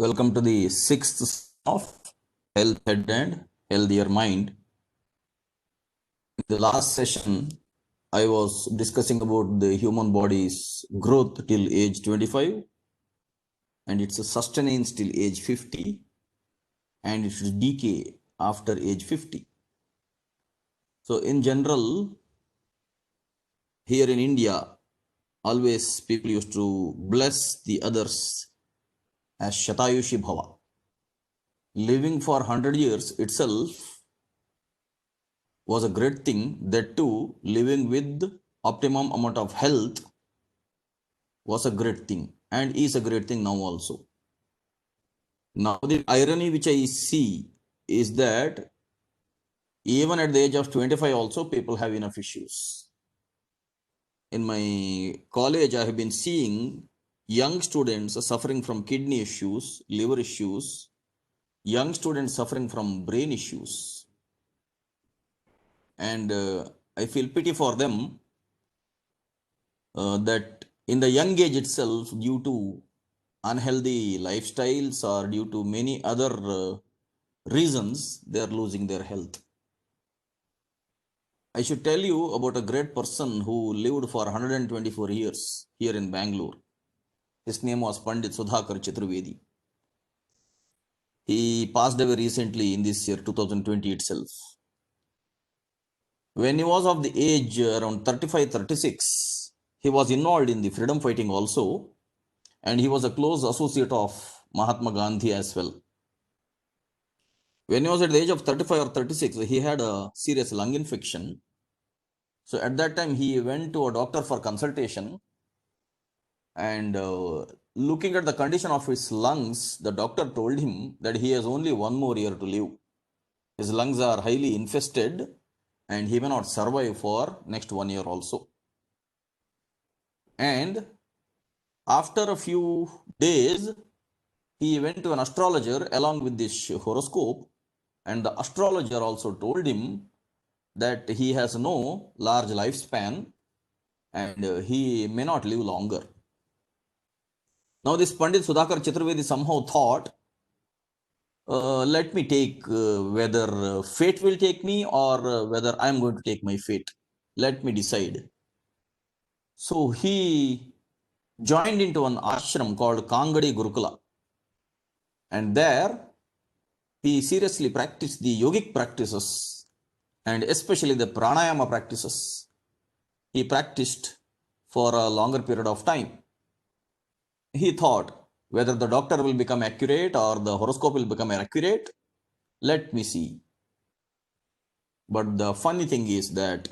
Welcome to the sixth of Health Head and Healthier Mind. In the last session, I was discussing about the human body's growth till age 25 and its sustenance till age 50 and its decay after age 50. So in general, here in India, always people used to bless the others as Shatayushi Bhava. Living for 100 years itself was a great thing. That too, living with optimum amount of health was a great thing and is a great thing now also. Now the irony which I see is that even at the age of 25 also people have enough issues. In my college, I have been seeing young students suffering from kidney issues, liver issues, young students suffering from brain issues. And I feel pity for them that in the young age itself, due to unhealthy lifestyles or due to many other reasons, they are losing their health. I should tell you about a great person who lived for 124 years here in Bangalore. His name was Pandit Sudhakar Chaturvedi. He passed away recently in this year 2020 itself. When he was of the age around 35-36, he was involved in the freedom fighting also, and he was a close associate of Mahatma Gandhi as well. When he was at the age of 35 or 36, he had a serious lung infection. So at that time, he went to a doctor for consultation, and looking at the condition of his lungs, the doctor told him that he has only 1 more year to live. His lungs are highly infested and he may not survive for next 1 year also. And after a few days, he went to an astrologer along with this horoscope, and the astrologer also told him that he has no large lifespan and he may not live longer. Now this Pandit Sudhakar Chaturvedi somehow thought, let me take whether fate will take me or whether I am going to take my fate. Let me decide. So he joined into an ashram called Kangadi Gurukula, and there he seriously practiced the yogic practices and especially the pranayama practices. He practiced for a longer period of time. He thought whether the doctor will become accurate or the horoscope will become accurate, let me see. But the funny thing is that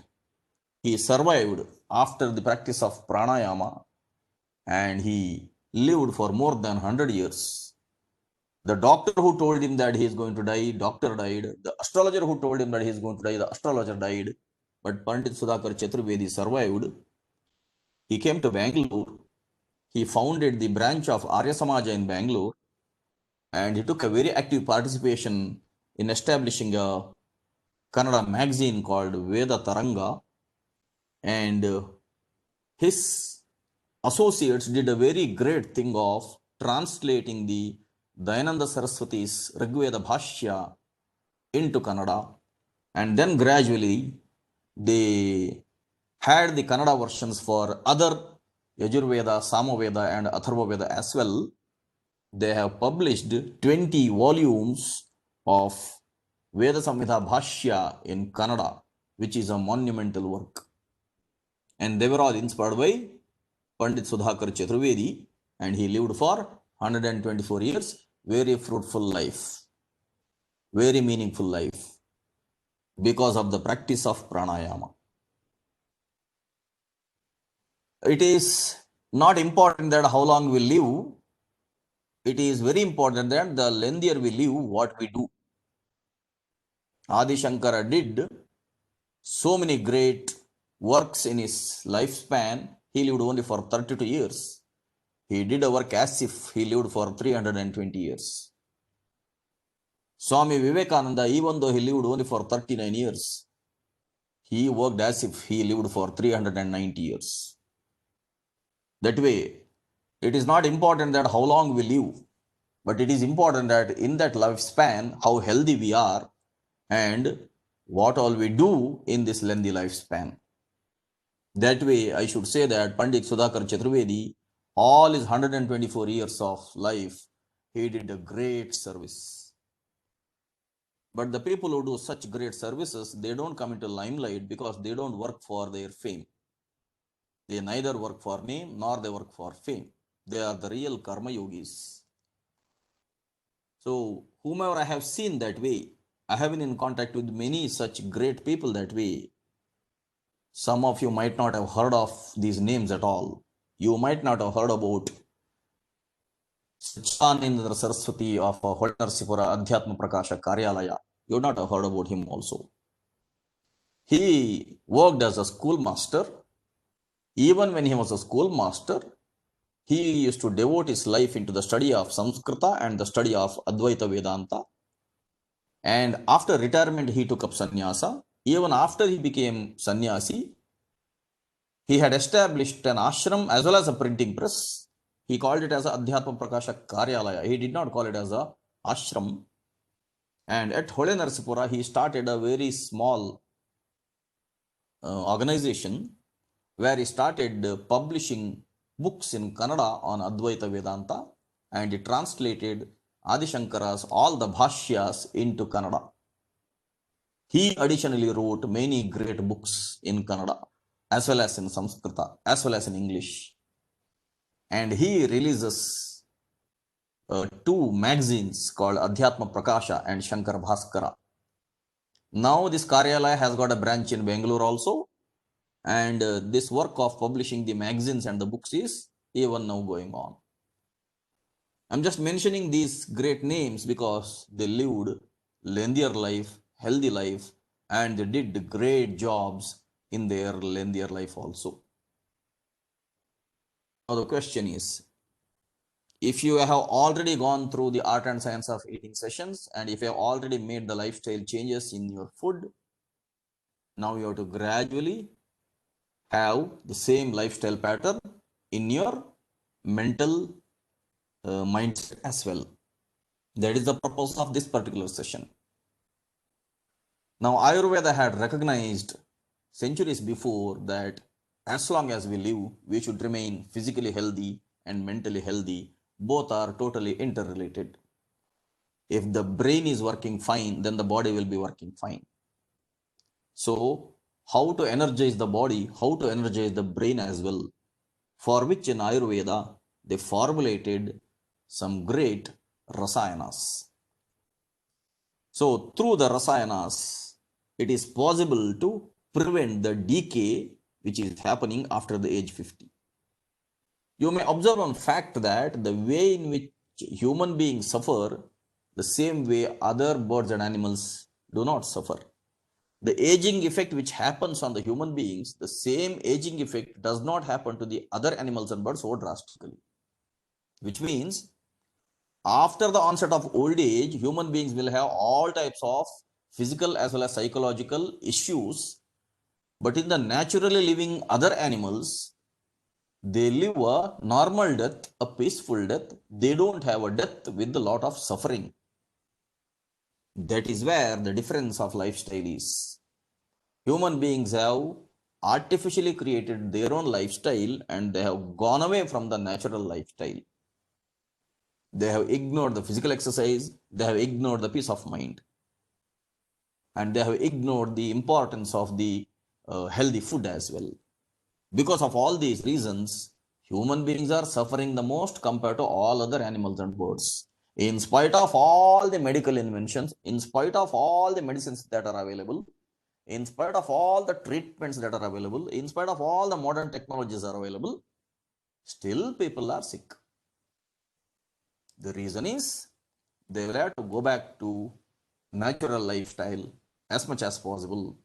he survived after the practice of pranayama and he lived for more than 100 years. The doctor who told him that he is going to die, doctor died. The astrologer who told him that he is going to die, the astrologer died. But Pandit Sudhakar Chaturvedi survived. He came to Bangalore. He founded the branch of Arya Samaja in Bangalore, and he took a very active participation in establishing a Kannada magazine called Veda Taranga, and his associates did a very great thing of translating the Dayananda Saraswati's Rigveda Bhashya into Kannada, and then gradually they had the Kannada versions for other Yajurveda, Samaveda and Atharvaveda as well. They have published 20 volumes of Veda Samhita Bhashya in Kannada, which is a monumental work. And they were all inspired by Pandit Sudhakar Chaturvedi, and he lived for 124 years. Very fruitful life, very meaningful life, because of the practice of pranayama. It is not important that how long we live. It is very important that the lengthier we live, what we do. Adi Shankara did so many great works in his lifespan. He lived only for 32 years. He did a work as if he lived for 320 years. Swami Vivekananda, even though he lived only for 39 years, he worked as if he lived for 390 years. That way, it is not important that how long we live. But it is important that in that lifespan, how healthy we are and what all we do in this lengthy lifespan. That way, I should say that Pandit Sudhakar Chaturvedi, all his 124 years of life, he did a great service. But the people who do such great services, they don't come into limelight because they don't work for their fame. They neither work for name nor they work for fame. They are the real karma yogis. So, whomever I have seen that way, I have been in contact with many such great people that way. Some of you might not have heard of these names at all. You might not have heard about Satchidananda Saraswati of Holnarsipura Adhyatma Prakasha Karyalaya. You would not have heard about him also. He worked as a schoolmaster. Even when he was a schoolmaster, he used to devote his life into the study of Samskrita and the study of Advaita Vedanta. And after retirement, he took up sannyasa. Even after he became sannyasi, he had established an ashram as well as a printing press. He called it as a Adhyatma Prakasha Karyalaya. He did not call it as a ashram. And at Hole Narsipura, he started a very small organization where he started publishing books in Kannada on Advaita Vedanta, and he translated Adi Shankara's all the bhashyas into Kannada. He additionally wrote many great books in Kannada, as well as in Sanskrita, as well as in English. And he releases two magazines called Adhyatma Prakasha and Shankar Bhaskara. Now this Karyalaya has got a branch in Bangalore also, and this work of publishing the magazines and the books is even now going on. I'm just mentioning these great names because they lived lengthier life, healthy life, and they did great jobs in their lengthier life also. Now the question is, if you have already gone through the art and science of eating sessions, and if you have already made the lifestyle changes in your food, now you have to gradually have the same lifestyle pattern in your mental mindset as well. That is the purpose of this particular session. Now, Ayurveda had recognized centuries before that as long as we live, we should remain physically healthy and mentally healthy. Both are totally interrelated. If the brain is working fine, then the body will be working fine. So, how to energize the body, how to energize the brain as well, for which in Ayurveda they formulated some great rasayanas. So, through the rasayanas, it is possible to prevent the decay which is happening after the age 50. You may observe one fact that the way in which human beings suffer, the same way other birds and animals do not suffer. The aging effect which happens on the human beings, the same aging effect does not happen to the other animals and birds so drastically. Which means, after the onset of old age, human beings will have all types of physical as well as psychological issues. But in the naturally living other animals, they live a normal death, a peaceful death. They don't have a death with a lot of suffering. That is where the difference of lifestyle is. Human beings have artificially created their own lifestyle and they have gone away from the natural lifestyle. They have ignored the physical exercise, they have ignored the peace of mind, and they have ignored the importance of the healthy food as well. Because of all these reasons, human beings are suffering the most compared to all other animals and birds. In spite of all the medical inventions, in spite of all the medicines that are available, in spite of all the treatments that are available, in spite of all the modern technologies are available, still people are sick. The reason is they will have to go back to natural lifestyle as much as possible.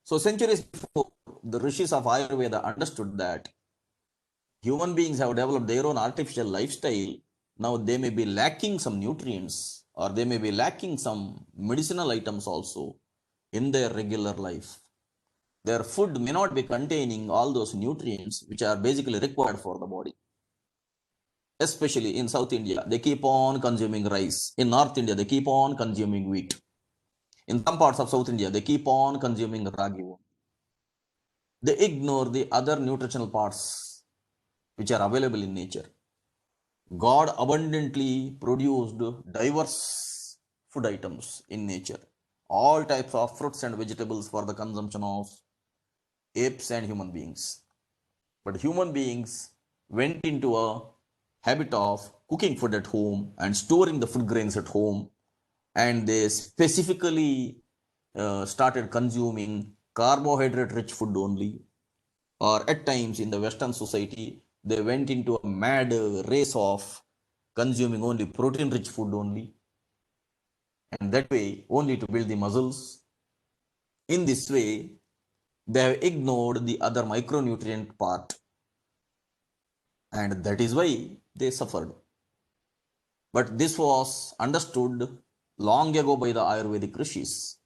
So centuries before, the rishis of Ayurveda understood that human beings have developed their own artificial lifestyle. Now they may be lacking some nutrients or they may be lacking some medicinal items also in their regular life. Their food may not be containing all those nutrients which are basically required for the body. especially in South India, they keep on consuming rice. In North India, they keep on consuming wheat. In some parts of South India, they keep on consuming ragi. They ignore the other nutritional parts which are available in nature. God abundantly produced diverse food items in nature, all types of fruits and vegetables for the consumption of apes and human beings. But human beings went into a habit of cooking food at home and storing the food grains at home, and they specifically started consuming carbohydrate rich food only. Or at times in the Western society, they went into a mad race of consuming only protein rich food only, and that way only to build the muscles. In this way, they have ignored the other micronutrient part, and that is why they suffered. But this was understood long ago by the Ayurvedic rishis,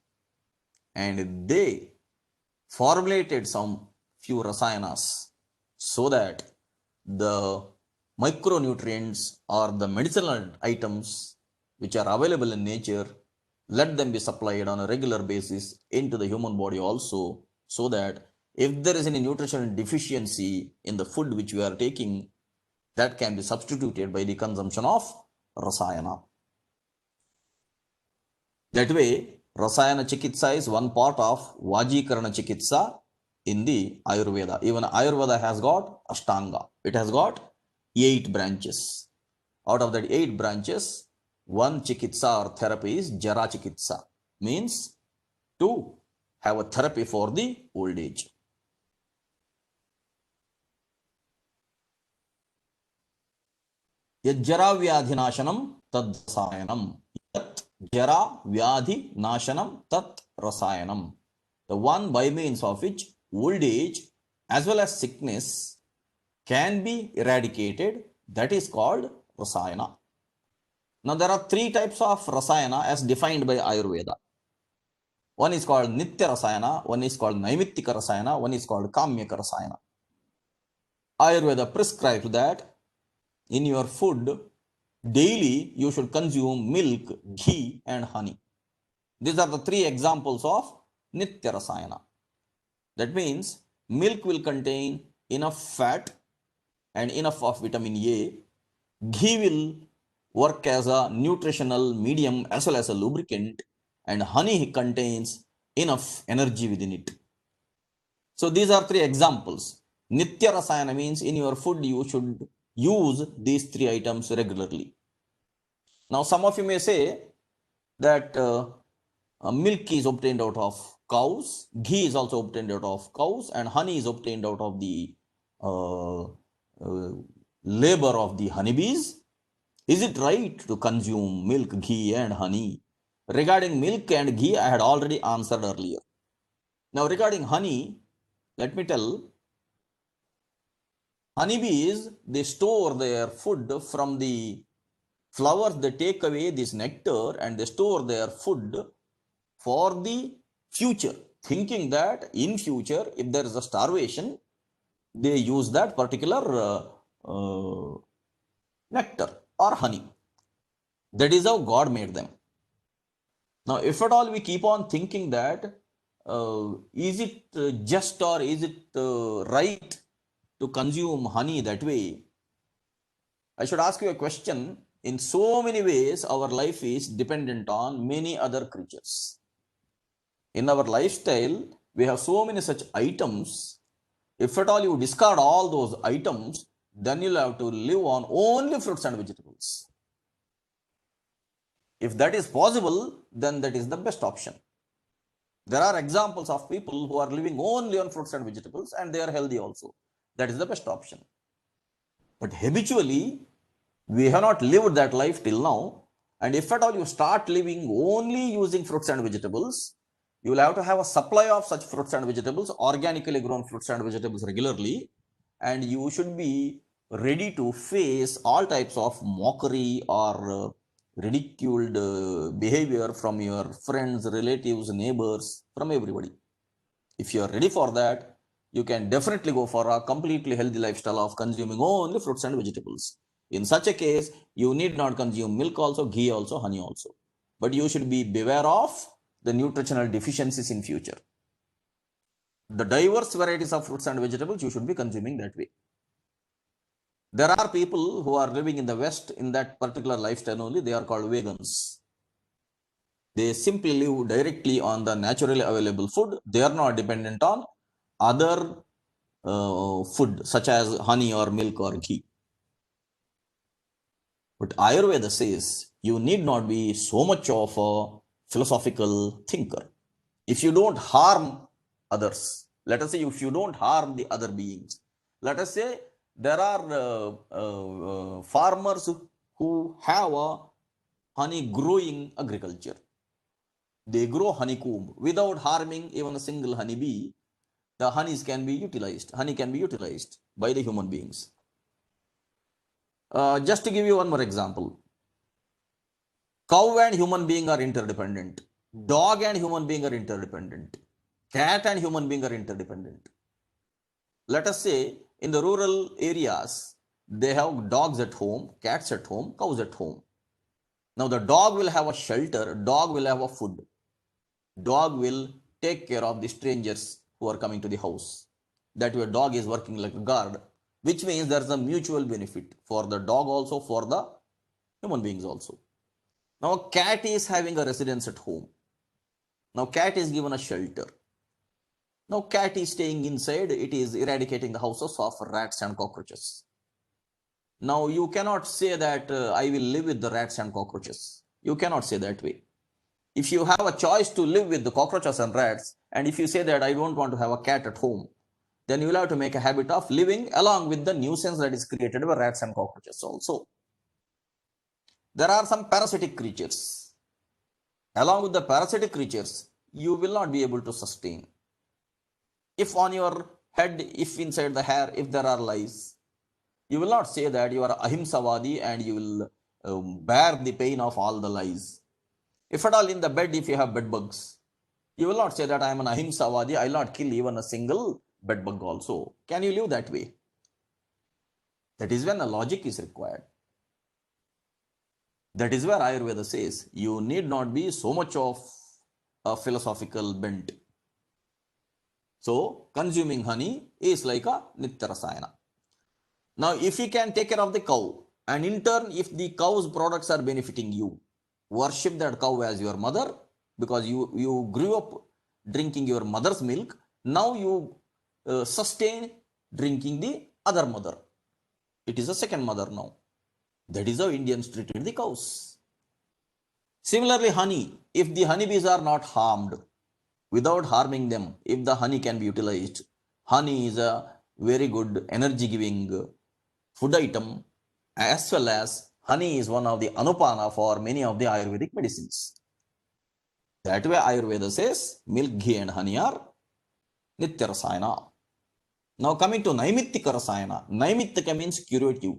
and they formulated some few rasayanas so that the micronutrients or the medicinal items which are available in nature, let them be supplied on a regular basis into the human body also, so that if there is any nutritional deficiency in the food which we are taking, that can be substituted by the consumption of rasayana. That way, rasayana chikitsa is one part of vajikarana chikitsa in the Ayurveda. Even Ayurveda has got Ashtanga. It has got 8 branches. Out of that 8 branches, one chikitsa or therapy is Jara chikitsa, means to have a therapy for the old age. Yajjara vyadhi nashanam tad rasayanam. Yat jara vyadhi nashanam tat rasayanam. The one by means of which old age as well as sickness can be eradicated, that is called rasayana. Now there are 3 types of rasayana as defined by Ayurveda. One is called nitya rasayana, one is called naimittika rasayana, one is called kamyaka rasayana. Ayurveda prescribes that in your food, daily you should consume milk, ghee and honey. These are the 3 examples of nitya rasayana. That means milk will contain enough fat and enough of vitamin A. Ghee will work as a nutritional medium as well as a lubricant, and honey contains enough energy within it. So these are 3 examples. Nitya rasayana means in your food you should use these 3 items regularly. Now some of you may say that milk is obtained out of cows, ghee is also obtained out of cows, and honey is obtained out of the labor of the honeybees. Is it right to consume milk, ghee and honey? Regarding milk and ghee, I had already answered earlier. Now regarding honey, let me tell, honeybees, they store their food from the flowers. They take away this nectar and they store their food for the future, thinking that in future, if there is a starvation, they use that particular nectar or honey. That is how God made them. Now, if at all we keep on thinking that, is it just or is it right to consume honey that way? I should ask you a question. In so many ways, our life is dependent on many other creatures. In our lifestyle, we have so many such items. If at all you discard all those items, then you'll have to live on only fruits and vegetables. If that is possible, then that is the best option. There are examples of people who are living only on fruits and vegetables and they are healthy also. That is the best option. But habitually, we have not lived that life till now. And if at all you start living only using fruits and vegetables, you will have to have a supply of such fruits and vegetables, organically grown fruits and vegetables regularly. And you should be ready to face all types of mockery or ridiculed behavior from your friends, relatives, neighbors, from everybody. If you are ready for that, you can definitely go for a completely healthy lifestyle of consuming only fruits and vegetables. In such a case, you need not consume milk also, ghee also, honey also. But you should be beware of the nutritional deficiencies in future. The diverse varieties of fruits and vegetables you should be consuming that way. There are people who are living in the West in that particular lifestyle only. They are called vegans. They simply live directly on the naturally available food. They are not dependent on other food such as honey or milk or ghee. But Ayurveda says you need not be so much of a philosophical thinker. If you don't harm others, let us say if you don't harm the other beings, let us say there are farmers who have a honey growing agriculture. They grow honeycomb without harming even a single honeybee. The honeys can be utilized. Honey can be utilized by the human beings. Just to give you one more example, cow and human being are interdependent. Dog and human being are interdependent. Cat and human being are interdependent. Let us say in the rural areas, they have dogs at home, cats at home, cows at home. Now the dog will have a shelter, dog will have a food. Dog will take care of the strangers who are coming to the house. That way dog is working like a guard, which means there's a mutual benefit for the dog also, for the human beings also. Now a cat is having a residence at home. Now cat is given a shelter. Now cat is staying inside, it is eradicating the houses of rats and cockroaches. Now you cannot say that I will live with the rats and cockroaches. You cannot say that way. If you have a choice to live with the cockroaches and rats, and if you say that I don't want to have a cat at home, then you will have to make a habit of living along with the nuisance that is created by rats and cockroaches also. There are some parasitic creatures. Along with the parasitic creatures, you will not be able to sustain. If on your head, if inside the hair, if there are lice, you will not say that you are ahimsavadi and you will bear the pain of all the lies. If at all in the bed, if you have bed bugs, you will not say that I am an ahimsavadi, I will not kill even a single bed bug also. Can you live that way? That is when a logic is required. That is where Ayurveda says you need not be so much of a philosophical bent. So consuming honey is like a nitya rasayana. Now if you can take care of the cow, and in turn if the cow's products are benefiting you, worship that cow as your mother, because you grew up drinking your mother's milk. Now you sustain drinking the other mother. It is a second mother now. That is how Indians treated the cows. Similarly, honey, if the honeybees are not harmed, without harming them, if the honey can be utilized, honey is a very good energy giving food item, as well as honey is one of the anupana for many of the Ayurvedic medicines. That way Ayurveda says milk, ghee and honey are nitya rasayana. Now coming to naimittika rasayana. Naimittika means curative.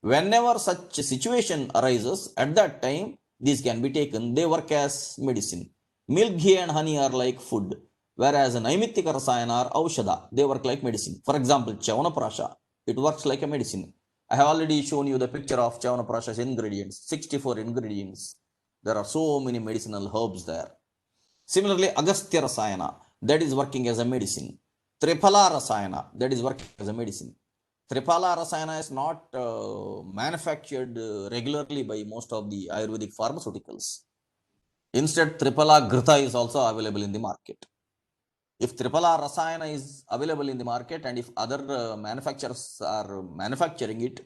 Whenever such a situation arises, at that time these can be taken. They work as medicine. Milk, ghee and honey are like food, whereas naimittika rasayana are aushadha. They work like medicine. For example, Chyavanprasha, it works like a medicine. I have already shown you the picture of Chyavanprasha's ingredients, 64 ingredients. There are so many medicinal herbs there. Similarly, Agastya rasayana, that is working as a medicine. Triphala rasayana, that is working as a medicine. Triphala rasayana is not manufactured regularly by most of the Ayurvedic pharmaceuticals. Instead, Triphala Grita is also available in the market. If Triphala rasayana is available in the market, and if other manufacturers are manufacturing it,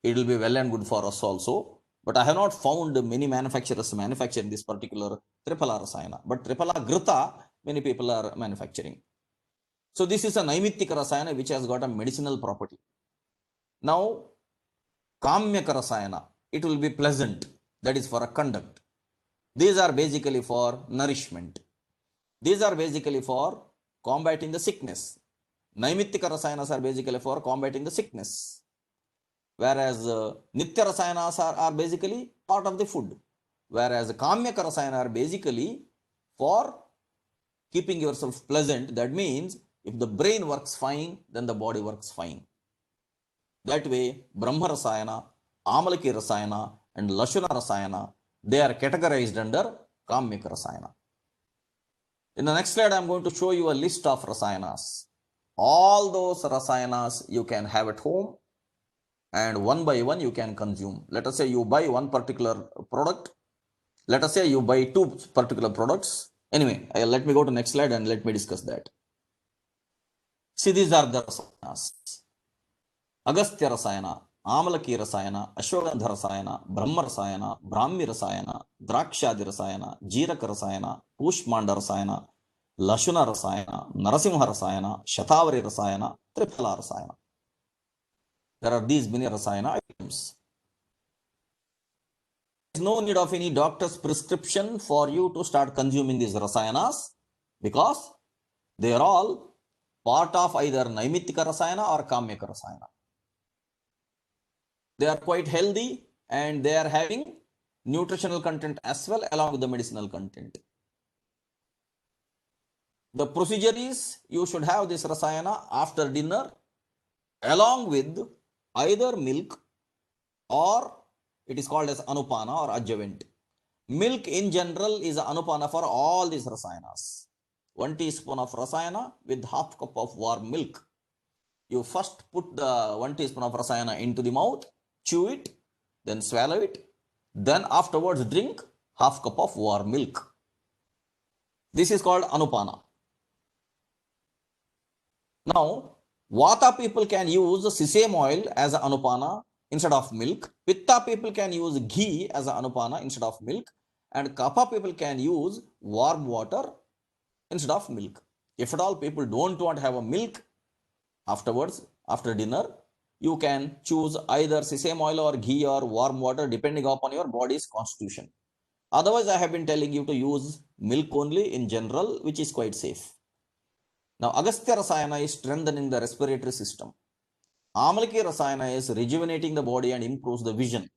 it will be well and good for us also. But I have not found many manufacturers manufacturing this particular Triphala rasayana. But Triphala Grita, many people are manufacturing. So this is a naimittika rasayana which has got a medicinal property. Now, Kamyaka rasayana, it will be pleasant, that is for a conduct. These are basically for nourishment. These are basically for combating the sickness. Naimittika rasayanas are basically for combating the sickness. Whereas Nitya rasayanas are basically part of the food. Whereas Kamyaka rasayana are basically for keeping yourself pleasant. That means if the brain works fine, then the body works fine. That way, Brahma rasayana, Amalaki Rasayana, and Lashuna Rasayana, they are categorized under Kamyaka Rasayana. In the next slide, I am going to show you a list of Rasayanas. All those Rasayanas you can have at home, and one by one you can consume. Let us say you buy one particular product. Let us say you buy two particular products. Anyway, let me go to next slide and let me discuss that. See, these are the Rasayanas. Agastya Rasayana, Amalaki Rasayana, Ashwagandha Rasayana, Brahma Rasayana, Brahmi Rasayana, Drakshadi Rasayana, Jiraka Rasayana, Pushmanda Rasayana, Lashuna Rasayana, Narasimha Rasayana, Shatavari Rasayana, Triphala Rasayana. There are these many Rasayana items. There is no need of any doctor's prescription for you to start consuming these Rasayanas because they are all part of either Naimittika Rasayana or Kamyaka Rasayana. They are quite healthy and they are having nutritional content as well along with the medicinal content. The procedure is you should have this Rasayana after dinner along with either milk or it is called as Anupana or adjuvant. Milk in general is Anupana for all these Rasayanas. 1 teaspoon of Rasayana with half cup of warm milk. You first put the 1 teaspoon of Rasayana into the mouth, chew it, then swallow it, then afterwards drink half cup of warm milk. This is called Anupana. Now, Vata people can use sesame oil as an Anupana instead of milk. Pitta people can use ghee as an Anupana instead of milk. And Kapha people can use warm water instead of milk. If at all people don't want to have a milk afterwards, after dinner, you can choose either sesame oil or ghee or warm water depending upon your body's constitution. Otherwise, I have been telling you to use milk only in general, which is quite safe. Now, Agastya Rasayana is strengthening the respiratory system. Amalaki Rasayana is rejuvenating the body and improves the vision.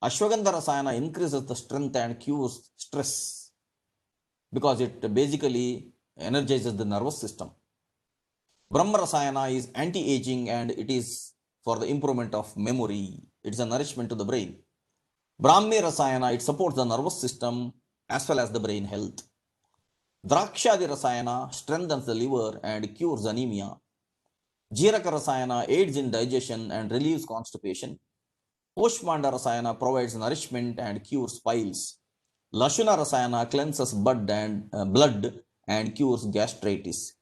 Ashwagandha Rasayana increases the strength and cures stress because it basically energizes the nervous system. Brahma Rasayana is anti-aging and it is for the improvement of memory. It is a nourishment to the brain. Brahmi Rasayana, it supports the nervous system as well as the brain health. Drakshadi Rasayana strengthens the liver and cures anemia. Jiraka Rasayana aids in digestion and relieves constipation. Pushmanda Rasayana provides nourishment and cures piles. Lashuna Rasayana cleanses blood and cures gastritis.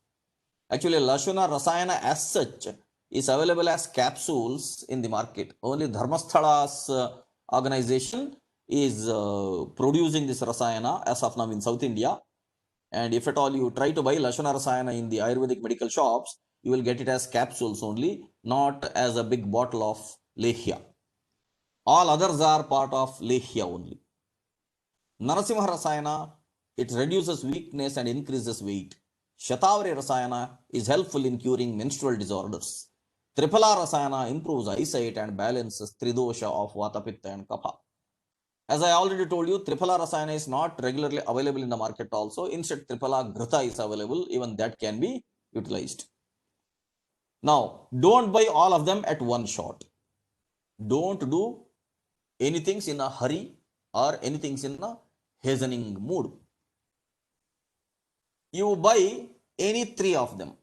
Actually, Lashuna Rasayana as such is available as capsules in the market. Only Dharmasthala's organization is producing this Rasayana as of now in South India. And if at all you try to buy Lashuna Rasayana in the Ayurvedic medical shops, you will get it as capsules only, not as a big bottle of Lehya. All others are part of Lehya only. Narasimha Rasayana, it reduces weakness and increases weight. Shatavari Rasayana is helpful in curing menstrual disorders. Triphala Rasayana improves eyesight and balances Tridosha of Vata, Pitta and Kapha. As I already told you, Triphala Rasayana is not regularly available in the market also. Instead, Triphala Ghrita is available. Even that can be utilized. Now, don't buy all of them at one shot. Don't do anything in a hurry or anything in a hastening mood. You buy any 3 of them.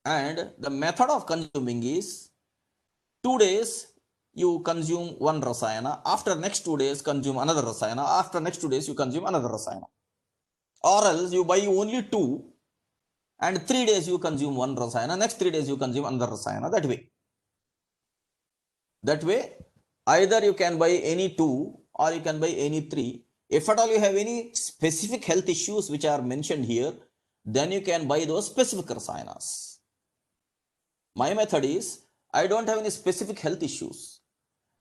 And the method of consuming is 2 days you consume one Rasayana. After next 2 days, consume another Rasayana. After next 2 days, you consume another Rasayana. Or else you buy only 2 and 3 days you consume one Rasayana. Next 3 days you consume another Rasayana. That way, either you can buy any 2 or you can buy any 3. If at all you have any specific health issues which are mentioned here, then you can buy those specific Rasayanas. My method is, I don't have any specific health issues.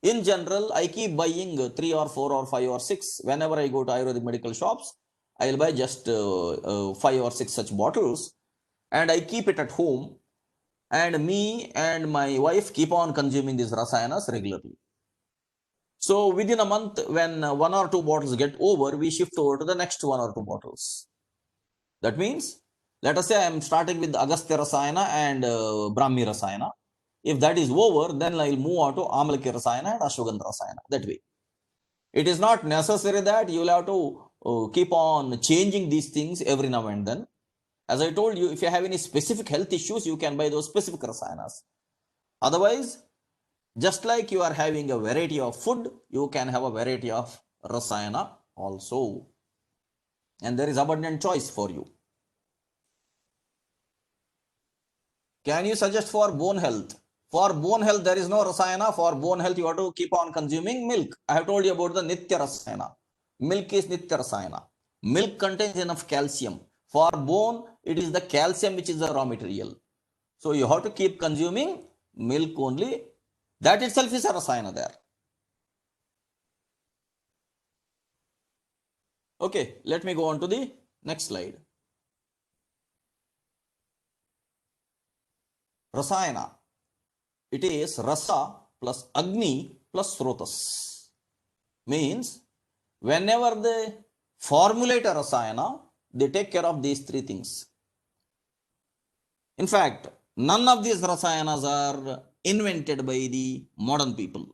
In general, I keep buying 3 or 4 or 5 or 6. Whenever I go to Ayurvedic medical shops, I will buy just 5 or 6 such bottles and I keep it at home. And me and my wife keep on consuming these Rasayanas regularly. So within a month, when 1 or 2 bottles get over, we shift over to the next 1 or 2 bottles. That means, let us say I am starting with Agastya Rasayana and Brahmi Rasayana. If that is over, then I will move on to Amalaki Rasayana and Ashwagandha Rasayana. That way. It is not necessary that you will have to keep on changing these things every now and then. As I told you, if you have any specific health issues, you can buy those specific Rasayanas. Otherwise, just like you are having a variety of food, you can have a variety of Rasayana also. And there is abundant choice for you. Can you suggest for bone health? For bone health, there is no Rasayana. For bone health, you have to keep on consuming milk. I have told you about the Nitya Rasayana. Milk is Nitya Rasayana. Milk contains enough calcium. For bone, it is the calcium which is the raw material. So you have to keep consuming milk only. That itself is a Rasayana there. Okay, let me go on to the next slide. Rasayana. It is Rasa plus Agni plus Srotas. Means whenever they formulate a Rasayana, they take care of these three things. In fact, none of these Rasayanas are invented by the modern people.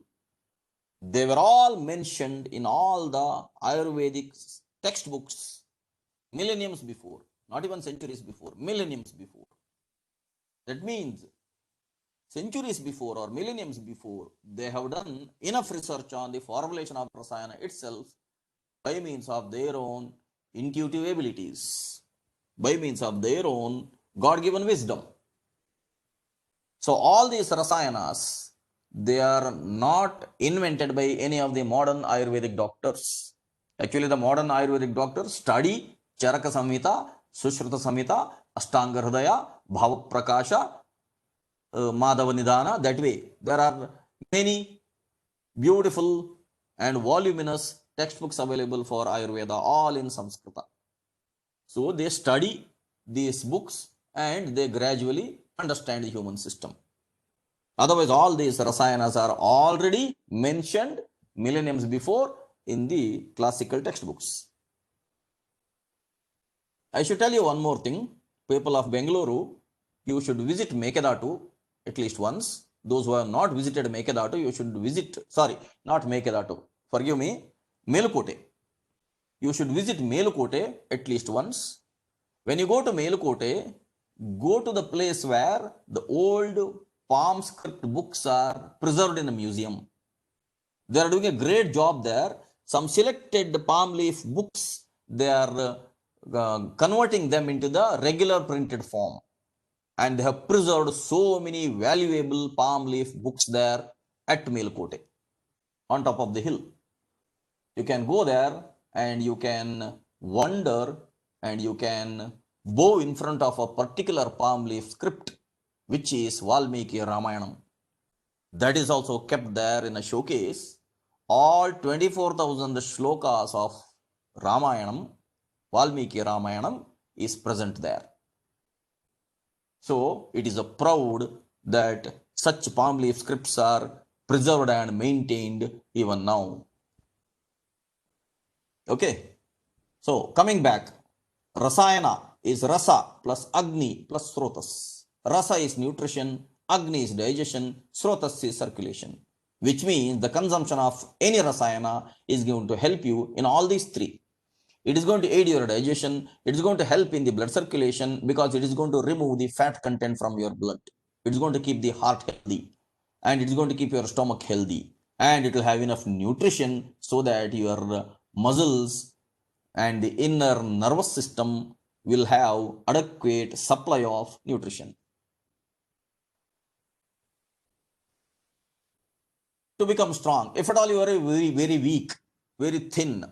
They were all mentioned in all the Ayurvedic textbooks millenniums before, not even centuries before, millenniums before. That means centuries before or millenniums before, they have done enough research on the formulation of Rasayana itself by means of their own intuitive abilities, by means of their own God-given wisdom. So all these Rasayanas, they are not invented by any of the modern Ayurvedic doctors. Actually, the modern Ayurvedic doctors study Charaka Samhita, Sushruta Samhita, Ashtanga Hridaya, Bhava Prakasha, Madhava Nidana. That way, there are many beautiful and voluminous textbooks available for Ayurveda, all in Sanskrita. So they study these books and they gradually understand the human system. Otherwise, all these Rasayanas are already mentioned millenniums before in the classical textbooks. I should tell you one more thing. People of Bengaluru, you should visit Mekedatu at least once. Those who have not visited Mekedatu, you should visit, sorry, not Mekedatu, forgive me, Melukote. You should visit Melukote at least once. When you go to Melukote, go to the place where the old palm script books are preserved in a museum. They are doing a great job there. Some selected palm leaf books, they are converting them into the regular printed form. And they have preserved so many valuable palm leaf books there at Melukote, on top of the hill. You can go there and you can wonder and you can bow in front of a particular palm leaf script, which is Valmiki Ramayanam. That is also kept there in a showcase. All 24,000 shlokas of Ramayanam, Valmiki Ramayanam, is present there. So it is a proud that such palm leaf scripts are preserved and maintained even now. Okay. So coming back, Rasayana is Rasa plus Agni plus Srotas. Rasa is nutrition, Agni is digestion, Srotas is circulation. Which means the consumption of any Rasayana is going to help you in all these three. It is going to aid your digestion. It is going to help in the blood circulation because it is going to remove the fat content from your blood. It is going to keep the heart healthy and it is going to keep your stomach healthy and it will have enough nutrition so that your muscles and the inner nervous system will have adequate supply of nutrition. To become strong, if at all you are very, very weak, very thin,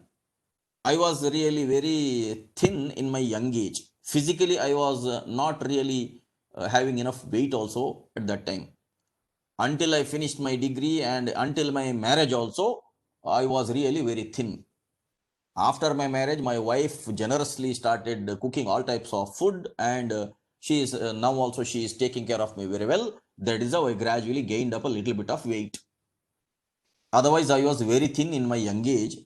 I was really very thin in my young age. Physically, I was not really having enough weight also at that time. Until I finished my degree and until my marriage also, I was really very thin. After my marriage, my wife generously started cooking all types of food and she is now also she is taking care of me very well. That is how I gradually gained up a little bit of weight. Otherwise, I was very thin in my young age.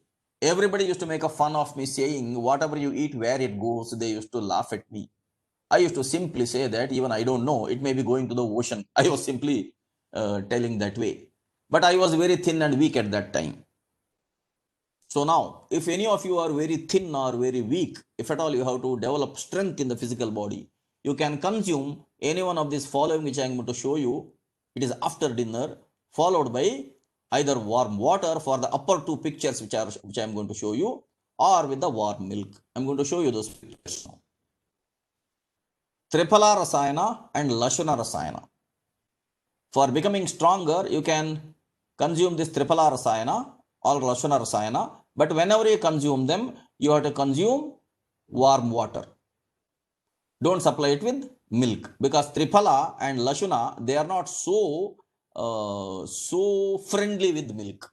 Everybody used to make a fun of me saying, whatever you eat, where it goes, they used to laugh at me. I used to simply say that even I don't know, it may be going to the ocean. I was simply telling that way. But I was very thin and weak at that time. So now, if any of you are very thin or very weak, if at all you have to develop strength in the physical body, you can consume any one of these following which I am going to show you. It is after dinner, followed by either warm water for the upper two pictures which I am going to show you, or with the warm milk. I am going to show you those pictures now. Triphala Rasayana and Lashuna Rasayana. For becoming stronger, you can consume this Triphala Rasayana or Lashuna Rasayana, but whenever you consume them, you have to consume warm water. Don't supply it with milk, because Triphala and Lashuna, they are not so friendly with milk.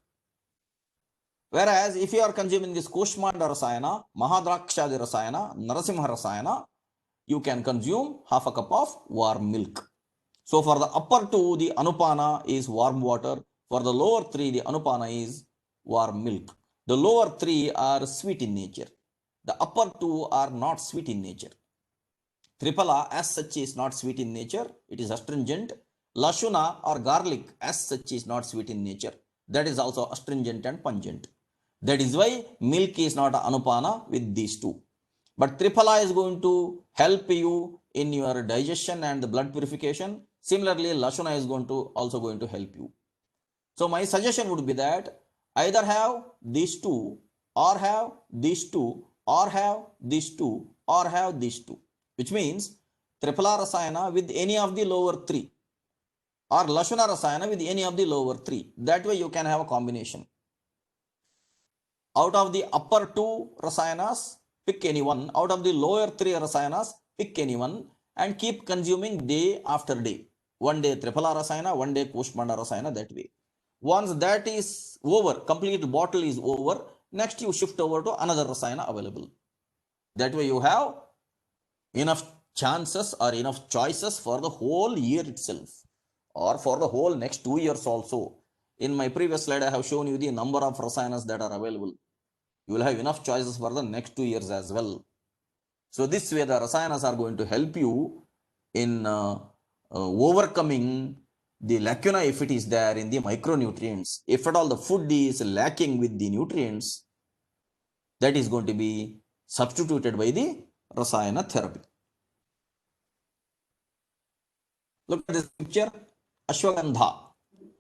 Whereas if you are consuming this Kushmanda Rasayana, Mahadrakshadi Rasayana, Narasimha Rasayana, you can consume half a cup of warm milk. So for the upper two, the Anupana is warm water. For the lower three, the Anupana is warm milk. The lower three are sweet in nature. The upper two are not sweet in nature. Triphala as such is not sweet in nature. It is astringent. Lashuna or garlic as such is not sweet in nature. That is also astringent and pungent. That is why milk is not Anupana with these two. But Triphala is going to help you in your digestion and the blood purification. Similarly, Lashuna is also going to help you. So my suggestion would be that either have these two, or have these two, or have these two, or have these two, which means Triphala Rasayana with any of the lower three, or Lashuna Rasayana with any of the lower three. That way you can have a combination. Out of the upper two Rasayanas, pick any one. Out of the lower three Rasayanas, pick any one and keep consuming day after day. One day Triphala Rasayana, one day Kushmanda Rasayana, that way. Once that is over, complete bottle is over, next you shift over to another Rasayana available. That way you have enough chances or enough choices for the whole year itself, or for the whole next 2 years also. In my previous slide, I have shown you the number of Rasayanas that are available. You will have enough choices for the next 2 years as well. So this way the Rasayanas are going to help you in overcoming the lacuna if it is there in the micronutrients. If at all the food is lacking with the nutrients, that is going to be substituted by the Rasayana therapy. Look at this picture. Ashwagandha.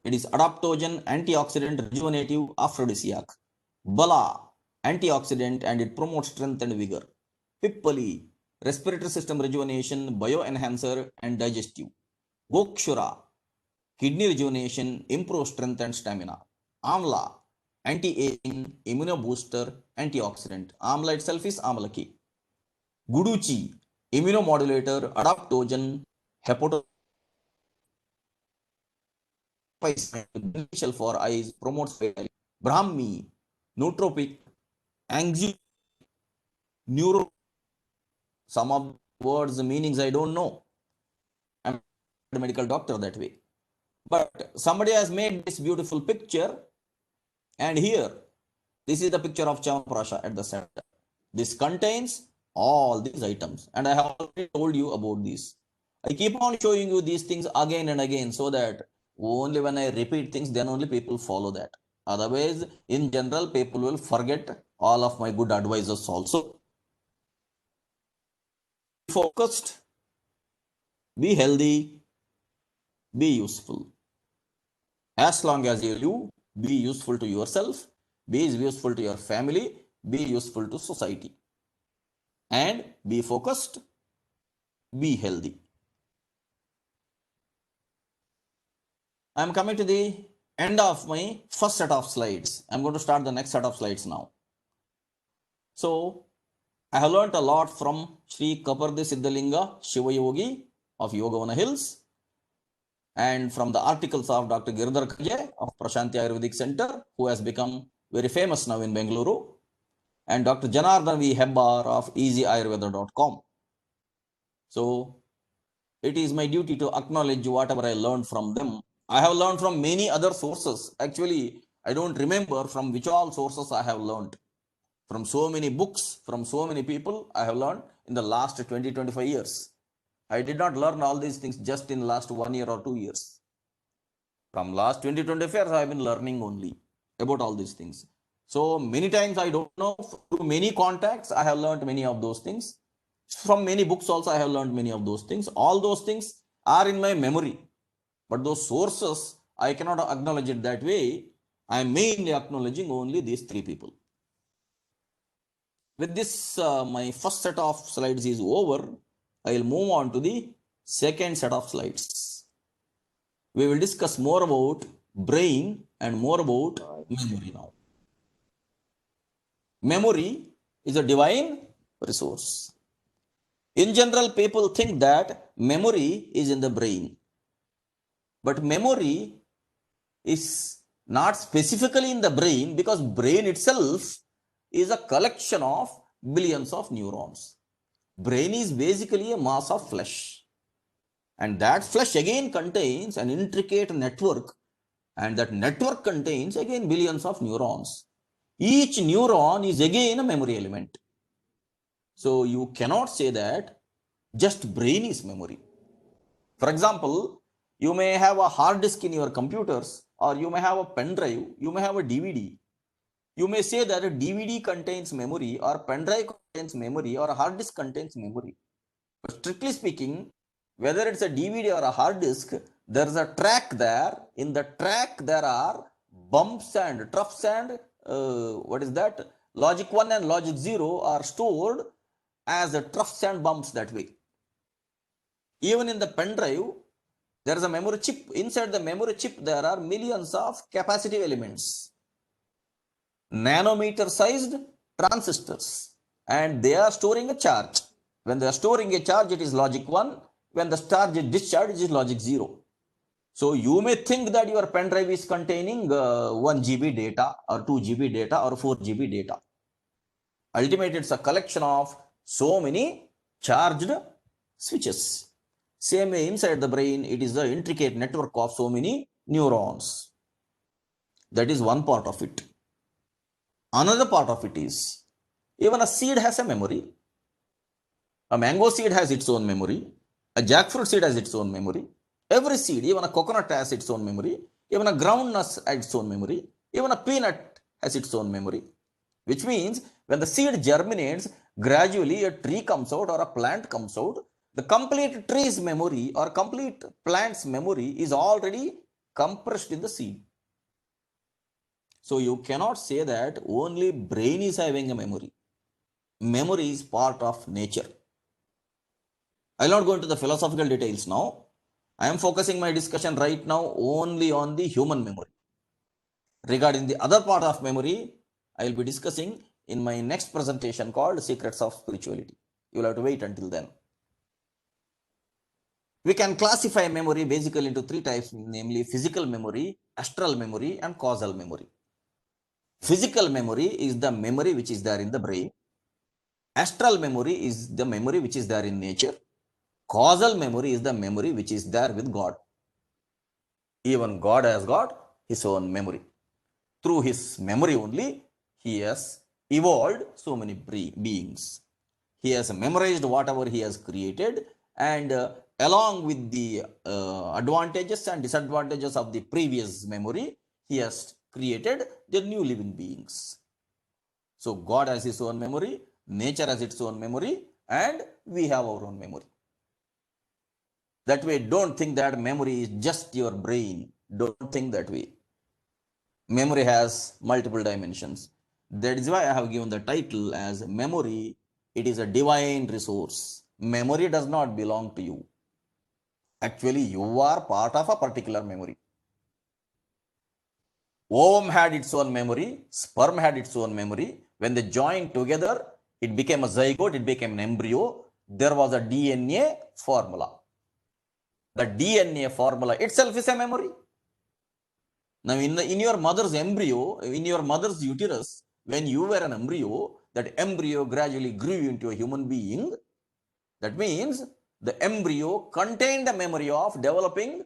It is adaptogen, antioxidant, rejuvenative, aphrodisiac. Bala, antioxidant, and it promotes strength and vigor. Pippali, respiratory system rejuvenation, bioenhancer, and digestive. Gokshura, kidney rejuvenation, improve strength and stamina. Amla, anti-aging, immunobooster, antioxidant. Amla itself is amalaki. Guduchi, immunomodulator, adaptogen, hepato beneficial for eyes, promotes vitality. Brahmi, nootropic, anxio, neuro. Some of words, meanings I don't know. I'm a medical doctor that way. But somebody has made this beautiful picture, and here, this is the picture of Chyawanprash at the center. This contains all these items, and I have already told you about these. I keep on showing you these things again and again, so that only when I repeat things, then only people follow that. Otherwise, in general, people will forget all of my good advices also. Be focused, be healthy, be useful. As long as you live, be useful to yourself, be useful to your family, be useful to society. And be focused, be healthy. I am coming to the end of my first set of slides. I'm going to start the next set of slides now. So, I have learned a lot from Sri Kapardi Siddhalinga Shiva Yogi of Yogavana Hills, and from the articles of Dr. Girdhar Khanje of Prashanti Ayurvedic Center, who has become very famous now in Bengaluru, and Dr. Janardhan V. Hebbar of easyayurveda.com. So, it is my duty to acknowledge whatever I learned from them. I have learned from many other sources. Actually, I don't remember from which all sources I have learned. From so many books, from so many people, I have learned in the last 20-25 years. I did not learn all these things just in the last 1 year or 2 years. From last 20-25 years, I have been learning only about all these things. So many times I don't know, through many contacts, I have learned many of those things. From many books also, I have learned many of those things. All those things are in my memory. But those sources, I cannot acknowledge it that way. I am mainly acknowledging only these three people. With this, my first set of slides is over. I will move on to the second set of slides. We will discuss more about brain and more about memory now. Memory is a divine resource. In general, people think that memory is in the brain. But memory is not specifically in the brain, because brain itself is a collection of billions of neurons. Brain is basically a mass of flesh. And that flesh again contains an intricate network, and that network contains again billions of neurons. Each neuron is again a memory element. So you cannot say that just brain is memory. For example, you may have a hard disk in your computers, or you may have a pen drive, you may have a DVD. You may say that a DVD contains memory, or pen drive contains memory, or a hard disk contains memory. But strictly speaking, whether it's a DVD or a hard disk, there's a track there. In the track, there are bumps and troughs and logic 1 and logic 0 are stored as a troughs and bumps that way. Even in the pen drive, there is a memory chip. Inside the memory chip, there are millions of capacitive elements, nanometer sized transistors, and they are storing a charge. When they are storing a charge, it is logic 1. When the charge is discharged, it is logic 0. So you may think that your pen drive is containing 1 GB data, or 2 GB data, or 4 GB data. Ultimately, it's a collection of so many charged switches. Same way, inside the brain, it is the intricate network of so many neurons. That is one part of it. Another part of it is, even a seed has a memory. A mango seed has its own memory. A jackfruit seed has its own memory. Every seed, even a coconut has its own memory. Even a groundnut has its own memory. Even a peanut has its own memory. Which means, when the seed germinates, gradually a tree comes out or a plant comes out. The complete tree's memory or complete plant's memory is already compressed in the seed. So you cannot say that only brain is having a memory. Memory is part of nature. I will not go into the philosophical details now. I am focusing my discussion right now only on the human memory. Regarding the other part of memory, I will be discussing in my next presentation called Secrets of Spirituality. You will have to wait until then. We can classify memory basically into three types, namely physical memory, astral memory, and causal memory. Physical memory is the memory which is there in the brain. Astral memory is the memory which is there in nature. Causal memory is the memory which is there with God. Even God has got his own memory. Through his memory only, he has evolved so many beings. He has memorized whatever he has created, and along with the advantages and disadvantages of the previous memory, he has created the new living beings. So God has his own memory, nature has its own memory, and we have our own memory. That way, don't think that memory is just your brain. Don't think that way. Memory has multiple dimensions. That is why I have given the title as memory. It is a divine resource. Memory does not belong to you. Actually, you are part of a particular memory. Ovum had its own memory. Sperm had its own memory. When they joined together, it became a zygote, it became an embryo. There was a DNA formula. The DNA formula itself is a memory. Now, in your mother's embryo, in your mother's uterus, when you were an embryo, that embryo gradually grew into a human being. That means the embryo contained the memory of developing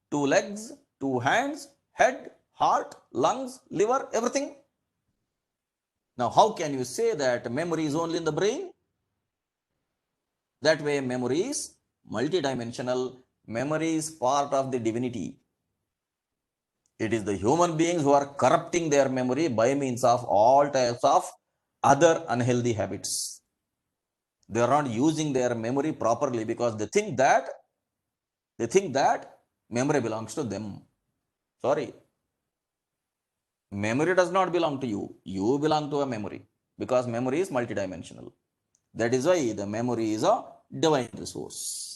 2 legs, 2 hands, head, heart, lungs, liver, everything. Now, how can you say that memory is only in the brain? That way, memory is multidimensional. Memory is part of the divinity. It is the human beings who are corrupting their memory by means of all types of other unhealthy habits. They are not using their memory properly because they think that memory belongs to them. Sorry, memory does not belong to you. You belong to a memory because memory is multidimensional. That is why the memory is a divine resource.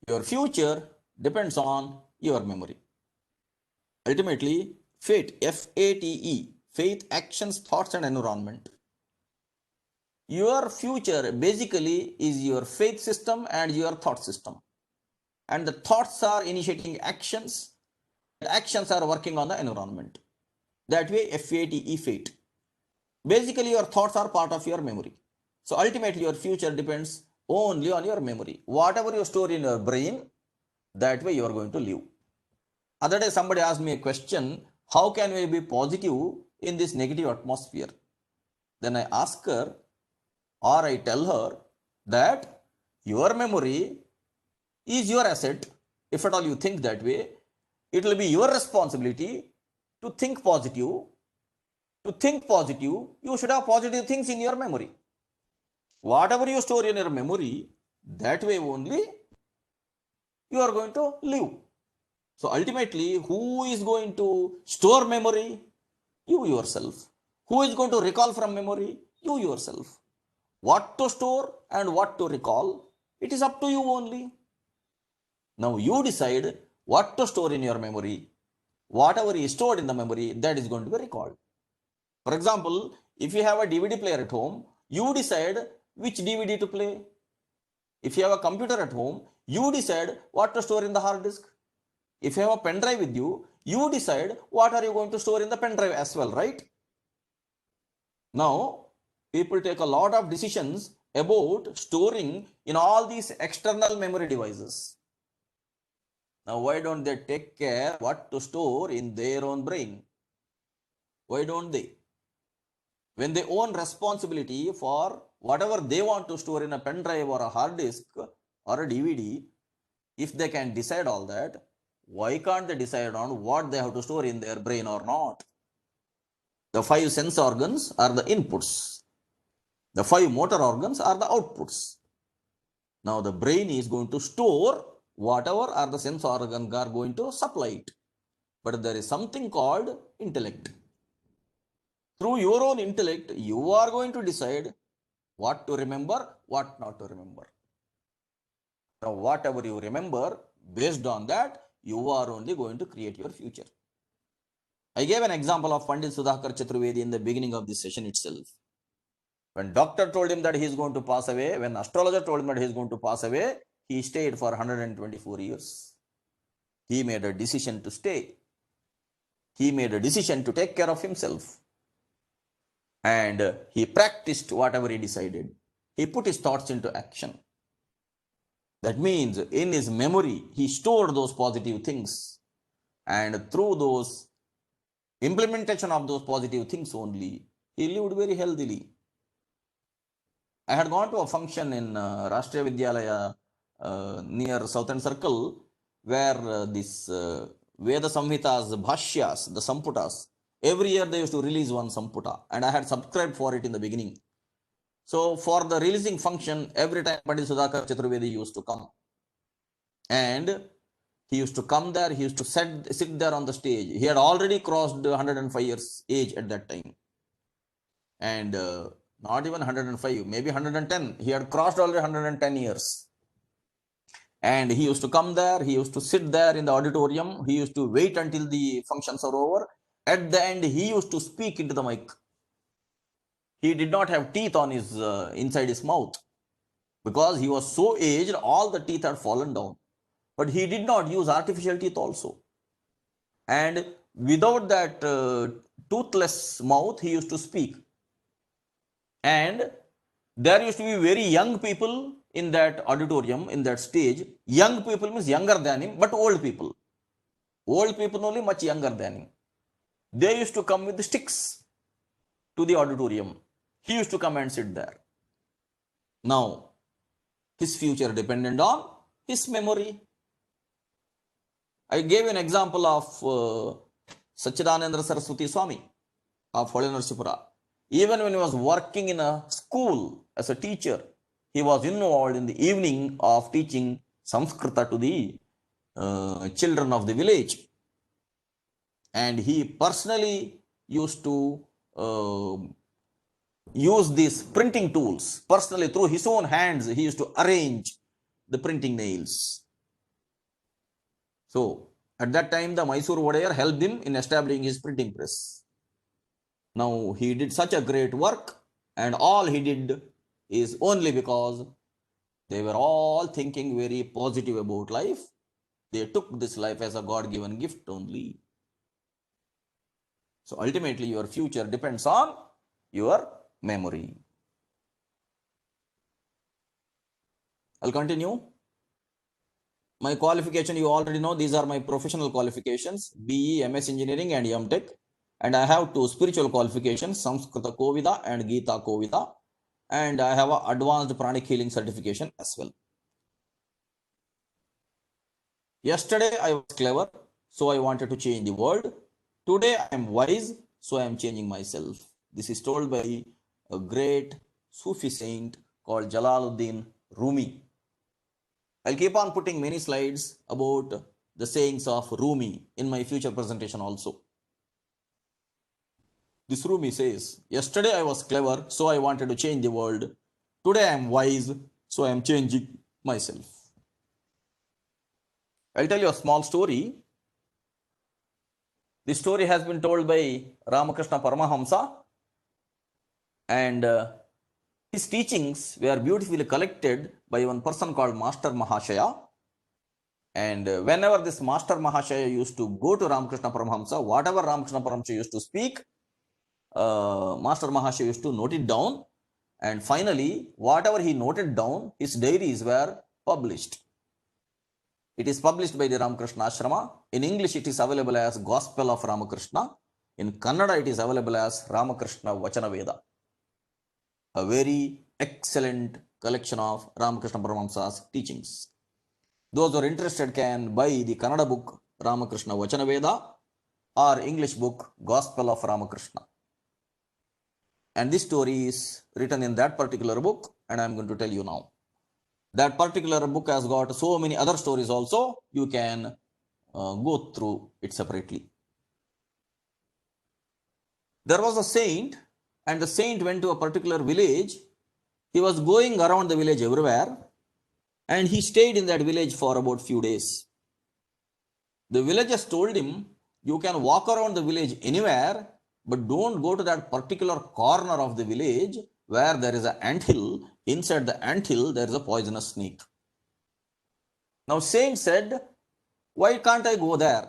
Your future depends on your memory. Ultimately, fate, F-A-T-E, faith, actions, thoughts, and environment. Your future basically is your faith system and your thought system. And the thoughts are initiating actions, actions are working on the environment. That way, F-A-T-E, fate. Basically, your thoughts are part of your memory. So ultimately, your future depends only on your memory. Whatever you store in your brain, that way you are going to live. Other day, somebody asked me a question, how can we be positive in this negative atmosphere? Then I ask her, or I tell her that your memory is your asset. If at all you think that way, it will be your responsibility to think positive. To think positive, you should have positive things in your memory. Whatever you store in your memory, that way only you are going to live. So ultimately, who is going to store memory? You yourself. Who is going to recall from memory? You yourself. What to store and what to recall, it is up to you only. Now you decide what to store in your memory. Whatever is stored in the memory, that is going to be recalled. For example, if you have a DVD player at home, you decide which DVD to play. If you have a computer at home, you decide what to store in the hard disk. If you have a pen drive with you, you decide what are you going to store in the pen drive as well, right? Now, people take a lot of decisions about storing in all these external memory devices. Now, why don't they take care what to store in their own brain? Why don't they? When they own responsibility for whatever they want to store in a pen drive or a hard disk or a DVD, if they can decide all that, why can't they decide on what they have to store in their brain or not? The 5 sense organs are the inputs. The 5 motor organs are the outputs. Now the brain is going to store whatever are the sense organs are going to supply it. But there is something called intellect. Through your own intellect, you are going to decide what to remember, what not to remember. Now whatever you remember, based on that, you are only going to create your future. I gave an example of Pandit Sudhakar Chaturvedi in the beginning of this session itself. When doctor told him that he is going to pass away, when astrologer told him that he is going to pass away, he stayed for 124 years. He made a decision to stay. He made a decision to take care of himself. And he practiced whatever he decided. He put his thoughts into action. That means in his memory, he stored those positive things. And through those implementation of those positive things only, he lived very healthily. I had gone to a function in Rashtriya Vidyalaya near Southern Circle where this Veda Samhitas, Bhashyas, the Samputas, every year they used to release one Samputa and I had subscribed for it in the beginning. So for the releasing function, every time Pandit Sudhakar Chaturvedi used to come. And he used to come there, he used to sit there on the stage. He had already crossed 105 years age at that time. And not even 105, maybe 110. He had crossed already 110 years. And he used to come there, he used to sit there in the auditorium, he used to wait until the functions are over. At the end, he used to speak into the mic. He did not have teeth on his inside his mouth because he was so aged, all the teeth had fallen down. But he did not use artificial teeth also. And without that toothless mouth, he used to speak. And there used to be very young people in that auditorium, in that stage. Young people means younger than him, but old people. Old people only much younger than him. They used to come with sticks to the auditorium. He used to come and sit there. Now, His future depended on his memory. I gave an example of Sachidanandra Saraswati Swami of Holy Narsipura. Even when he was working in a school as a teacher, he was involved in the evening of teaching Samskrita to the children of the village. And he personally used to use these printing tools. Personally, through his own hands, he used to arrange the printing nails. So, at that time, the Mysore Vodayar helped him in establishing his printing press. Now, he did such a great work, and all he did is only because they were all thinking very positive about life. They took this life as a God-given gift only. So, ultimately, your future depends on your memory. I'll continue. My qualification, you already know, these are my professional qualifications, BE, MS Engineering and MTech. And I have 2 spiritual qualifications, Samskrita Kovida and Gita Kovida. And I have an advanced pranic healing certification as well. Yesterday I was clever, so I wanted to change the world. Today I am wise, so I am changing myself. This is told by a great Sufi saint called Jalaluddin Rumi. I'll keep on putting many slides about the sayings of Rumi in my future presentation also. This Rumi says, yesterday I was clever, so I wanted to change the world. Today I am wise, so I am changing myself. I'll tell you a small story. This story has been told by Ramakrishna Paramahamsa, and his teachings were beautifully collected by one person called Master Mahashaya. And whenever this Master Mahashaya used to go to Ramakrishna Paramahamsa, whatever Ramakrishna Paramahamsa used to speak, Master Mahashaya used to note it down. And finally, whatever he noted down, his diaries were published. It is published by the Ramakrishna Ashrama. In English, it is available as Gospel of Ramakrishna. In Kannada, it is available as Ramakrishna Vachanaveda. A very excellent collection of Ramakrishna Paramahamsa's teachings. Those who are interested can buy the Kannada book Ramakrishna Vachanaveda or English book Gospel of Ramakrishna. And this story is written in that particular book, and I am going to tell you now. That particular book has got so many other stories also. You can go through it separately. There was a saint, and the saint went to a particular village. He was going around the village everywhere, and he stayed in that village for about few days. The villagers told him, you can walk around the village anywhere, but don't go to that particular corner of the village where there is an anthill. Inside the anthill, there is a poisonous snake. Now, saint said, why can't I go there?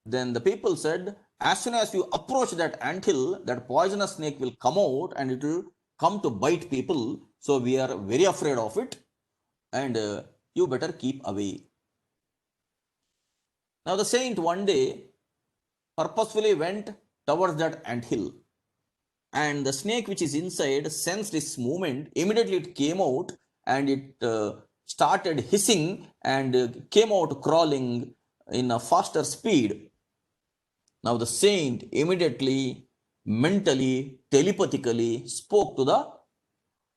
Then the people said, as soon as you approach that anthill, that poisonous snake will come out and it will come to bite people. So we are very afraid of it, and you better keep away. Now the saint one day purposefully went towards that anthill, and the snake which is inside sensed its movement. Immediately it came out and it started hissing and came out crawling in a faster speed. Now the saint immediately, mentally, telepathically spoke to the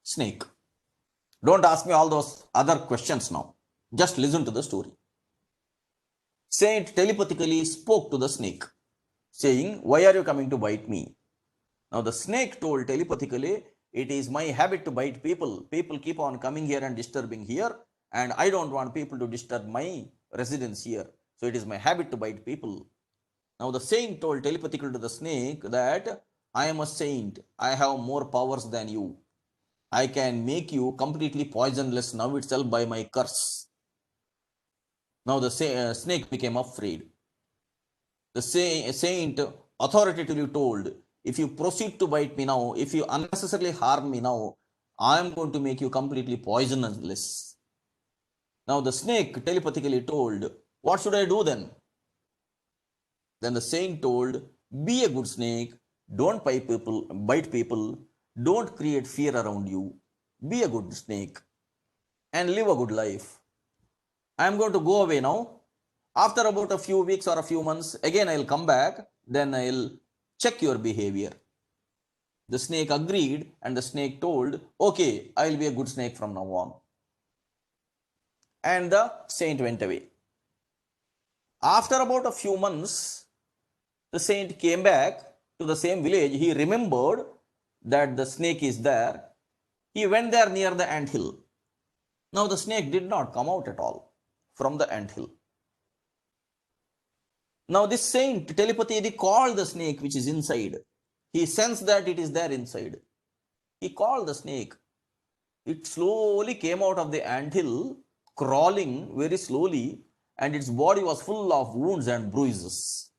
snake. Don't ask me all those other questions now. Just listen to the story. Saint telepathically spoke to the snake, saying, why are you coming to bite me? Now the snake told telepathically, it is my habit to bite people. People keep on coming here and disturbing here, and I don't want people to disturb my residence here. So it is my habit to bite people. Now the saint told telepathically to the snake that I am a saint. I have more powers than you. I can make you completely poisonless now itself by my curse. Now the snake became afraid. The saint authoritatively told, if you proceed to bite me now, if you unnecessarily harm me now, I am going to make you completely poisonless. Now the snake telepathically told, what should I do then? Then the saint told, be a good snake, don't bite people, don't create fear around you, be a good snake. and live a good life. I am going to go away now. After about a few weeks or a few months, again I'll come back, then I'll check your behavior. The snake agreed, and the snake told, okay, I'll be a good snake from now on. And the saint went away. After about a few months, the saint came back to the same village. He remembered that the snake is there. He went there near the ant hill. Now the snake did not come out at all from the ant hill. Now this saint telepathy called the snake which is inside. He sensed that it is there inside. He called the snake. It slowly came out of the anthill, crawling very slowly, and its body was full of wounds and bruises.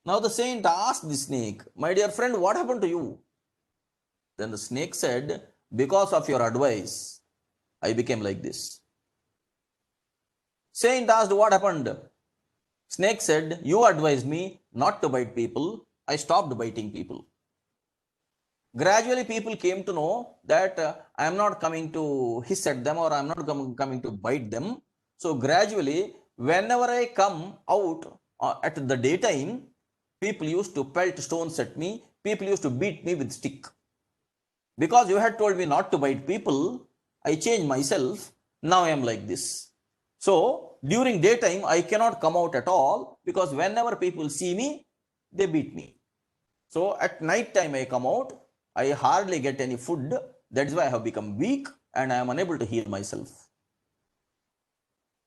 Now the saint asked the snake, my dear friend, what happened to you? Then the snake said, because of your advice, I became like this. Saint asked, what happened? Snake said, you advised me not to bite people. I stopped biting people. Gradually, people came to know that I am not coming to hiss at them, or I am not coming to bite them. So gradually, whenever I come out at the daytime, people used to pelt stones at me. People used to beat me with stick. Because you had told me not to bite people, I changed myself. Now I am like this. So during daytime, I cannot come out at all, because whenever people see me, they beat me. So at night time I come out, I hardly get any food. That's why I have become weak and I am unable to heal myself.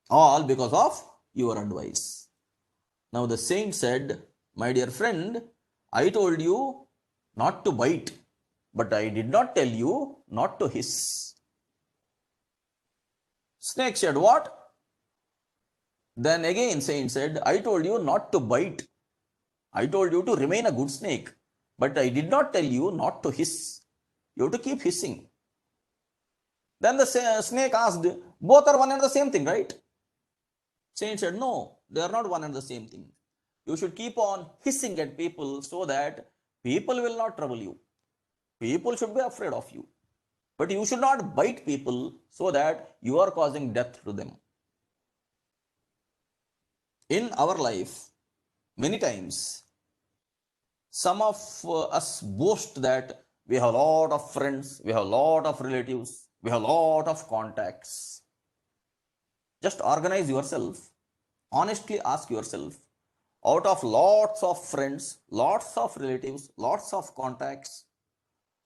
All because of your advice. Now the saint said, my dear friend, I told you not to bite, but I did not tell you not to hiss. Snake said, what? Then again saint said, I told you not to bite. I told you to remain a good snake, but I did not tell you not to hiss. You have to keep hissing. Then the snake asked, both are one and the same thing, right? Saint said, no, they are not one and the same thing. You should keep on hissing at people so that people will not trouble you. People should be afraid of you. But you should not bite people so that you are causing death to them. In our life, many times, some of us boast that we have a lot of friends, we have a lot of relatives, we have a lot of contacts. Just organize yourself. Honestly ask yourself, out of lots of friends, lots of relatives, lots of contacts,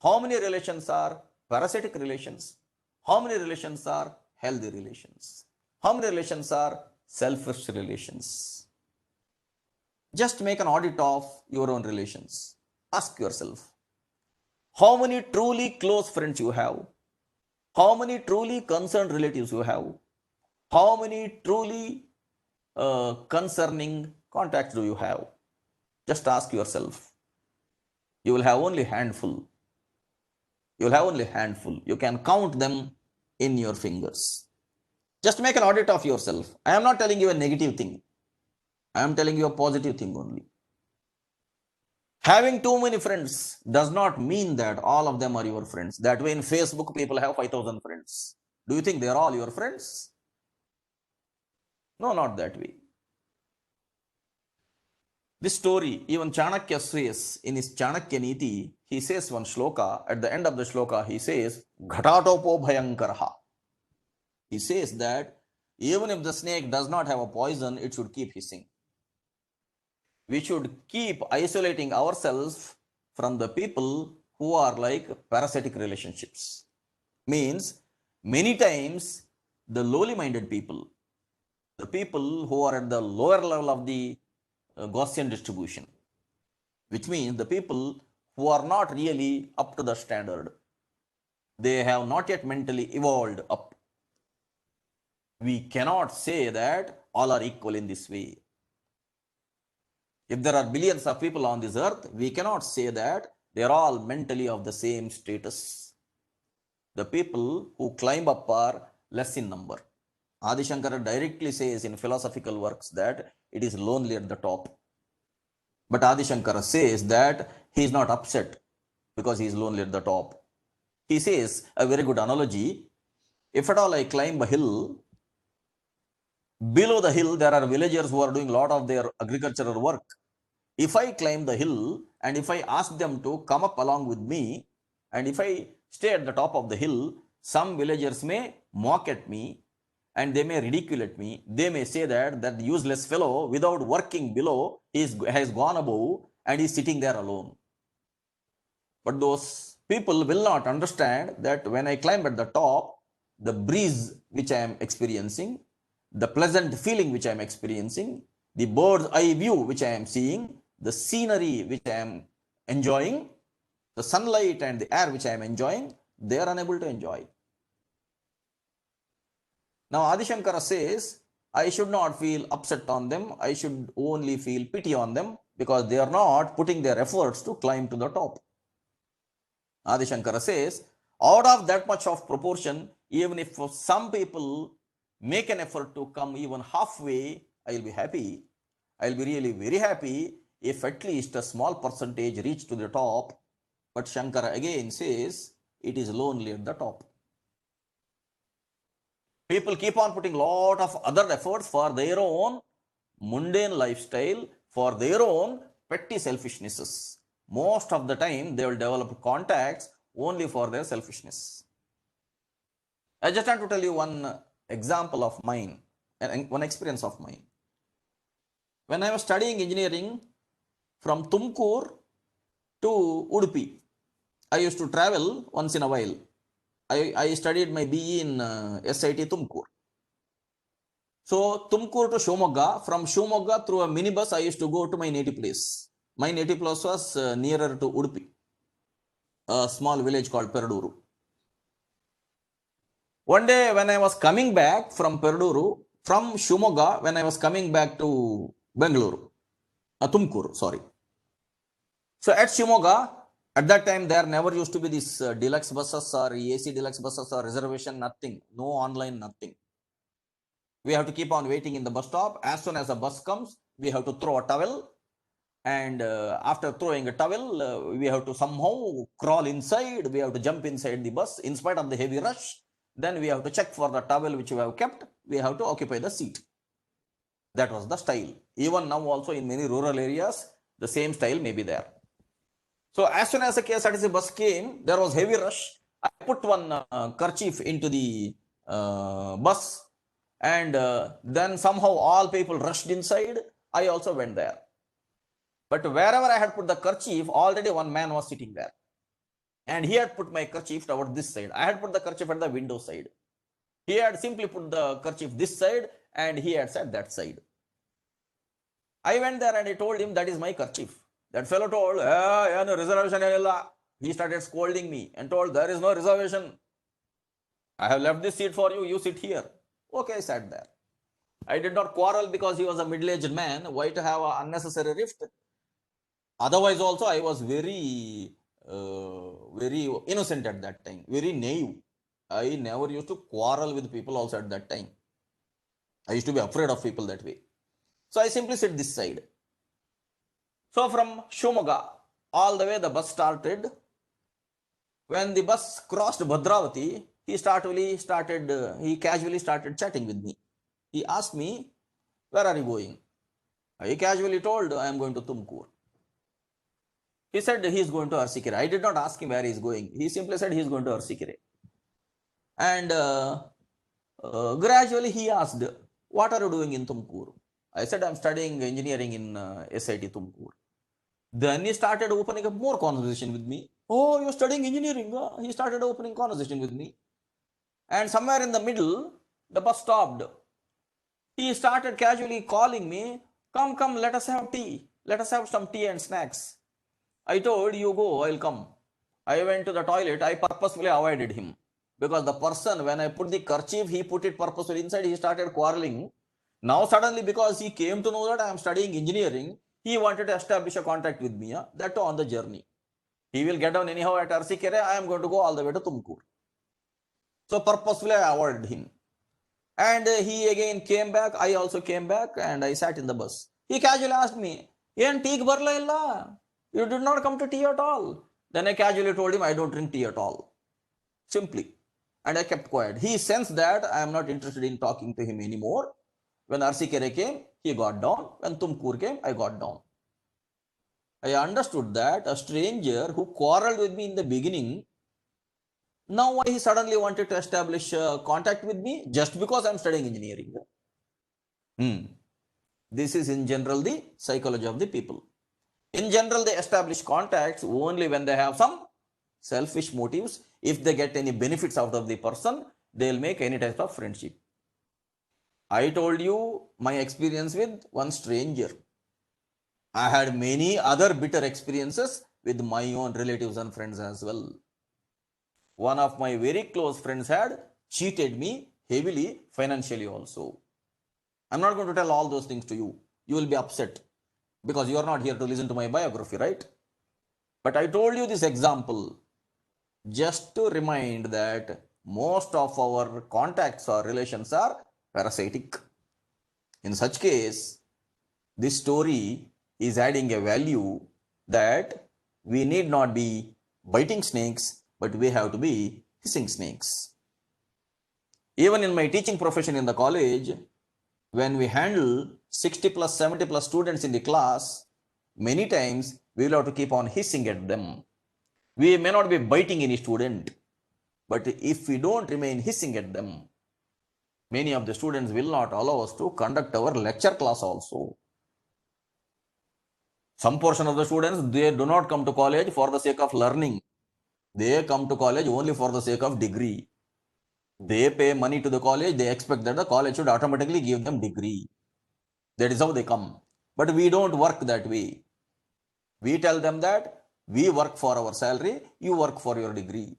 how many relations are parasitic relations? How many relations are healthy relations? How many relations are selfish relations? Just make an audit of your own relations. Ask yourself, how many truly close friends you have? How many truly concerned relatives you have? How many truly concerning contacts do you have? Just ask yourself. You will have only handful. You will have only handful. You can count them in your fingers. Just make an audit of yourself. I am not telling you a negative thing. I am telling you a positive thing only. Having too many friends does not mean that all of them are your friends. That way in Facebook, people have 5,000 friends. Do you think they are all your friends? No, not that way. This story, even Chanakya says in his Chanakya Niti, he says one shloka, at the end of the shloka, he says, Ghatatopo Bhayankaraha. He says that even if the snake does not have a poison, it should keep hissing. We should keep isolating ourselves from the people who are like parasitic relationships. Means, many times, the lowly minded people, the people who are at the lower level of the Gaussian distribution, which means the people who are not really up to the standard. They have not yet mentally evolved up. We cannot say that all are equal in this way. If there are billions of people on this earth, we cannot say that they are all mentally of the same status. The people who climb up are less in number. Adi Shankara directly says in philosophical works that it is lonely at the top. But Adi Shankara says that he is not upset because he is lonely at the top. He says a very good analogy. If at all I climb a hill, below the hill there are villagers who are doing a lot of their agricultural work. If I climb the hill and if I ask them to come up along with me, and if I stay at the top of the hill, some villagers may mock at me and they may ridicule at me. They may say that that useless fellow, without working below, has gone above and is sitting there alone. But those people will not understand that when I climb at the top, the breeze which I am experiencing, the pleasant feeling which I am experiencing, the bird's eye view which I am seeing, the scenery which I am enjoying, the sunlight and the air which I am enjoying, they are unable to enjoy. Now Adi Shankara says, I should not feel upset on them. I should only feel pity on them because they are not putting their efforts to climb to the top. Adi Shankara says, out of that much of proportion, even if some people make an effort to come even halfway, I will be happy. I will be really very happy if at least a small percentage reach to the top. But Shankara again says, it is lonely at the top. People keep on putting a lot of other efforts for their own mundane lifestyle, for their own petty selfishnesses. Most of the time, they will develop contacts only for their selfishness. I just want to tell you one example of mine, one experience of mine. When I was studying engineering from Tumkur to Udupi, I used to travel once in a while. I studied my BE in SIT Tumkur. So Tumkur to Shomogga, from Shomogga through a minibus, I used to go to my native place. My native place was nearer to Udupi, a small village called Peraduru. One day when I was coming back from Peraduru, from Shomogga, when I was coming back to Bengaluru, Tumkur, sorry. So at Shomogga, at that time, there never used to be these deluxe buses or AC deluxe buses or reservation, nothing, no online, nothing. We have to keep on waiting in the bus stop. As soon as the bus comes, we have to throw a towel. And after throwing a towel, we have to somehow crawl inside. We have to jump inside the bus in spite of the heavy rush. Then we have to check for the towel which we have kept. We have to occupy the seat. That was the style. Even now also in many rural areas, the same style may be there. So as soon as the KSRTC bus came, there was heavy rush. I put one kerchief into the bus, and then somehow all people rushed inside. I also went there. But wherever I had put the kerchief, already one man was sitting there. And he had put my kerchief toward this side. I had put the kerchief at the window side. He had simply put the kerchief this side, and he had sat that side. I went there and I told him that is my kerchief. That fellow told, no reservation. He started scolding me and told, there is no reservation. I have left this seat for you. You sit here. Okay, I sat there. I did not quarrel because he was a middle-aged man. Why to have an unnecessary rift? Otherwise also, I was very innocent at that time, very naive. I never used to quarrel with people also at that time. I used to be afraid of people that way. So I simply sit this side. So from Shomogga, all the way the bus started. When the bus crossed Bhadravati, he casually started chatting with me. He asked me, where are you going? I casually told, I am going to Tumkur. He said he is going to Arsikere. I did not ask him where he is going. He simply said he is going to Arsikere. And gradually he asked, what are you doing in Tumkur? I said, I am studying engineering in SIT Tumkur. Then he started opening up more conversation with me. Oh, you're studying engineering? He started opening conversation with me. And somewhere in the middle, the bus stopped. He started casually calling me, come, let us have tea. Let us have some tea and snacks. I told, you go, I'll come. I went to the toilet. I purposefully avoided him. Because the person, when I put the kerchief, he put it purposefully inside. He started quarreling. Now suddenly, because he came to know that I am studying engineering, he wanted to establish a contact with me. That too on the journey. He will get down anyhow at Arsikere. I am going to go all the way to Tumkur. So purposefully I avoided him. And he again came back. I also came back and I sat in the bus. He casually asked me, "Yen tea barla illa? You did not come to tea at all." Then I casually told him, I don't drink tea at all. Simply. and I kept quiet. He sensed that I am not interested in talking to him anymore. When Arsikere came, he got down. When Tumkur came, I got down. I understood that a stranger who quarreled with me in the beginning, now why he suddenly wanted to establish contact with me just because I'm studying engineering. This is in general the psychology of the people. In general, they establish contacts only when they have some selfish motives. If they get any benefits out of the person, they'll make any type of friendship. I told you my experience with one stranger. I had many other bitter experiences with my own relatives and friends as well. One of my very close friends had cheated me heavily financially also. I'm not going to tell all those things to you. You will be upset because you are not here to listen to my biography, right? But I told you this example just to remind that most of our contacts or relations are parasitic. In such case, this story is adding a value that we need not be biting snakes, but we have to be hissing snakes. Even in my teaching profession in the college, when we handle 60 plus, 70 plus students in the class, many times we will have to keep on hissing at them. We may not be biting any student, but if we don't remain hissing at them, many of the students will not allow us to conduct our lecture class also. Some portion of the students, they do not come to college for the sake of learning. They come to college only for the sake of degree. They pay money to the college. They expect that the college should automatically give them degree. That is how they come. But we don't work that way. We tell them that we work for our salary, you work for your degree.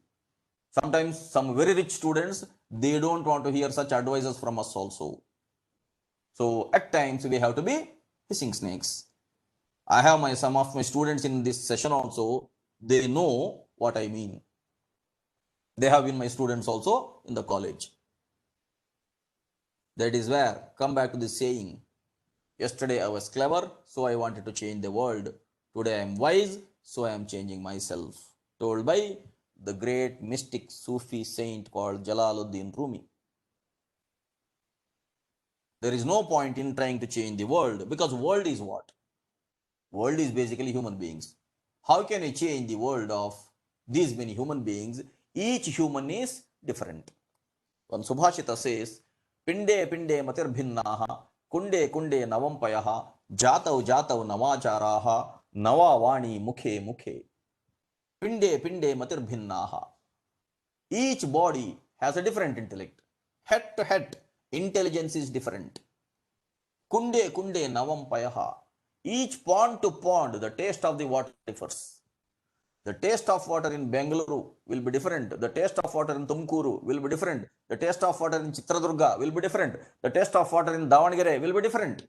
Sometimes some very rich students, they don't want to hear such advices from us also. So at times we have to be hissing snakes. I have some of my students in this session also, they know what I mean. They have been my students also in the college. That is where, come back to the saying, yesterday I was clever, so I wanted to change the world. Today I am wise, so I am changing myself. Told by the great mystic Sufi saint called Jalaluddin Rumi. There is no point in trying to change the world, because world is what? World is basically human beings. How can I change the world of these many human beings? Each human is different. One Subhashita says, Pinde pinde matir bhinnaha, kunde kunde navampayaha, jatav jatav navacharaha, navavani mukhe mukhe. Pinde pinde matir bhinnaha. Each body has a different intellect. Head to head, intelligence is different. Kunde kunde navampayaha. Each pond to pond, the taste of the water differs. The taste of water in Bengaluru will be different. The taste of water in Tumkuru will be different. The taste of water in Chitradurga will be different. The taste of water in Davangere will be different.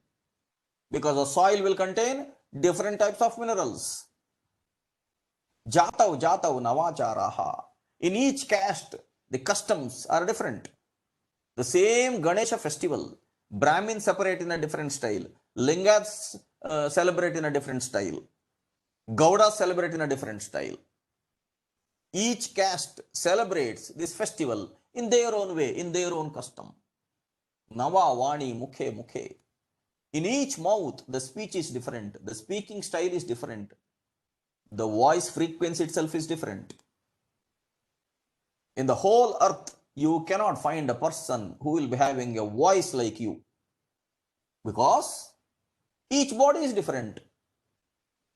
Because the soil will contain different types of minerals. Jatav jatav navacharaha. In each caste, the customs are different. The same Ganesha festival, Brahmins separate in a different style. Lingats celebrate in a different style. Gaudas celebrate in a different style. Each caste celebrates this festival in their own way, in their own custom. Nava Vani Mukhe Mukhe. In each mouth, the speech is different. The speaking style is different. The voice frequency itself is different. In the whole earth, you cannot find a person who will be having a voice like you, because each body is different.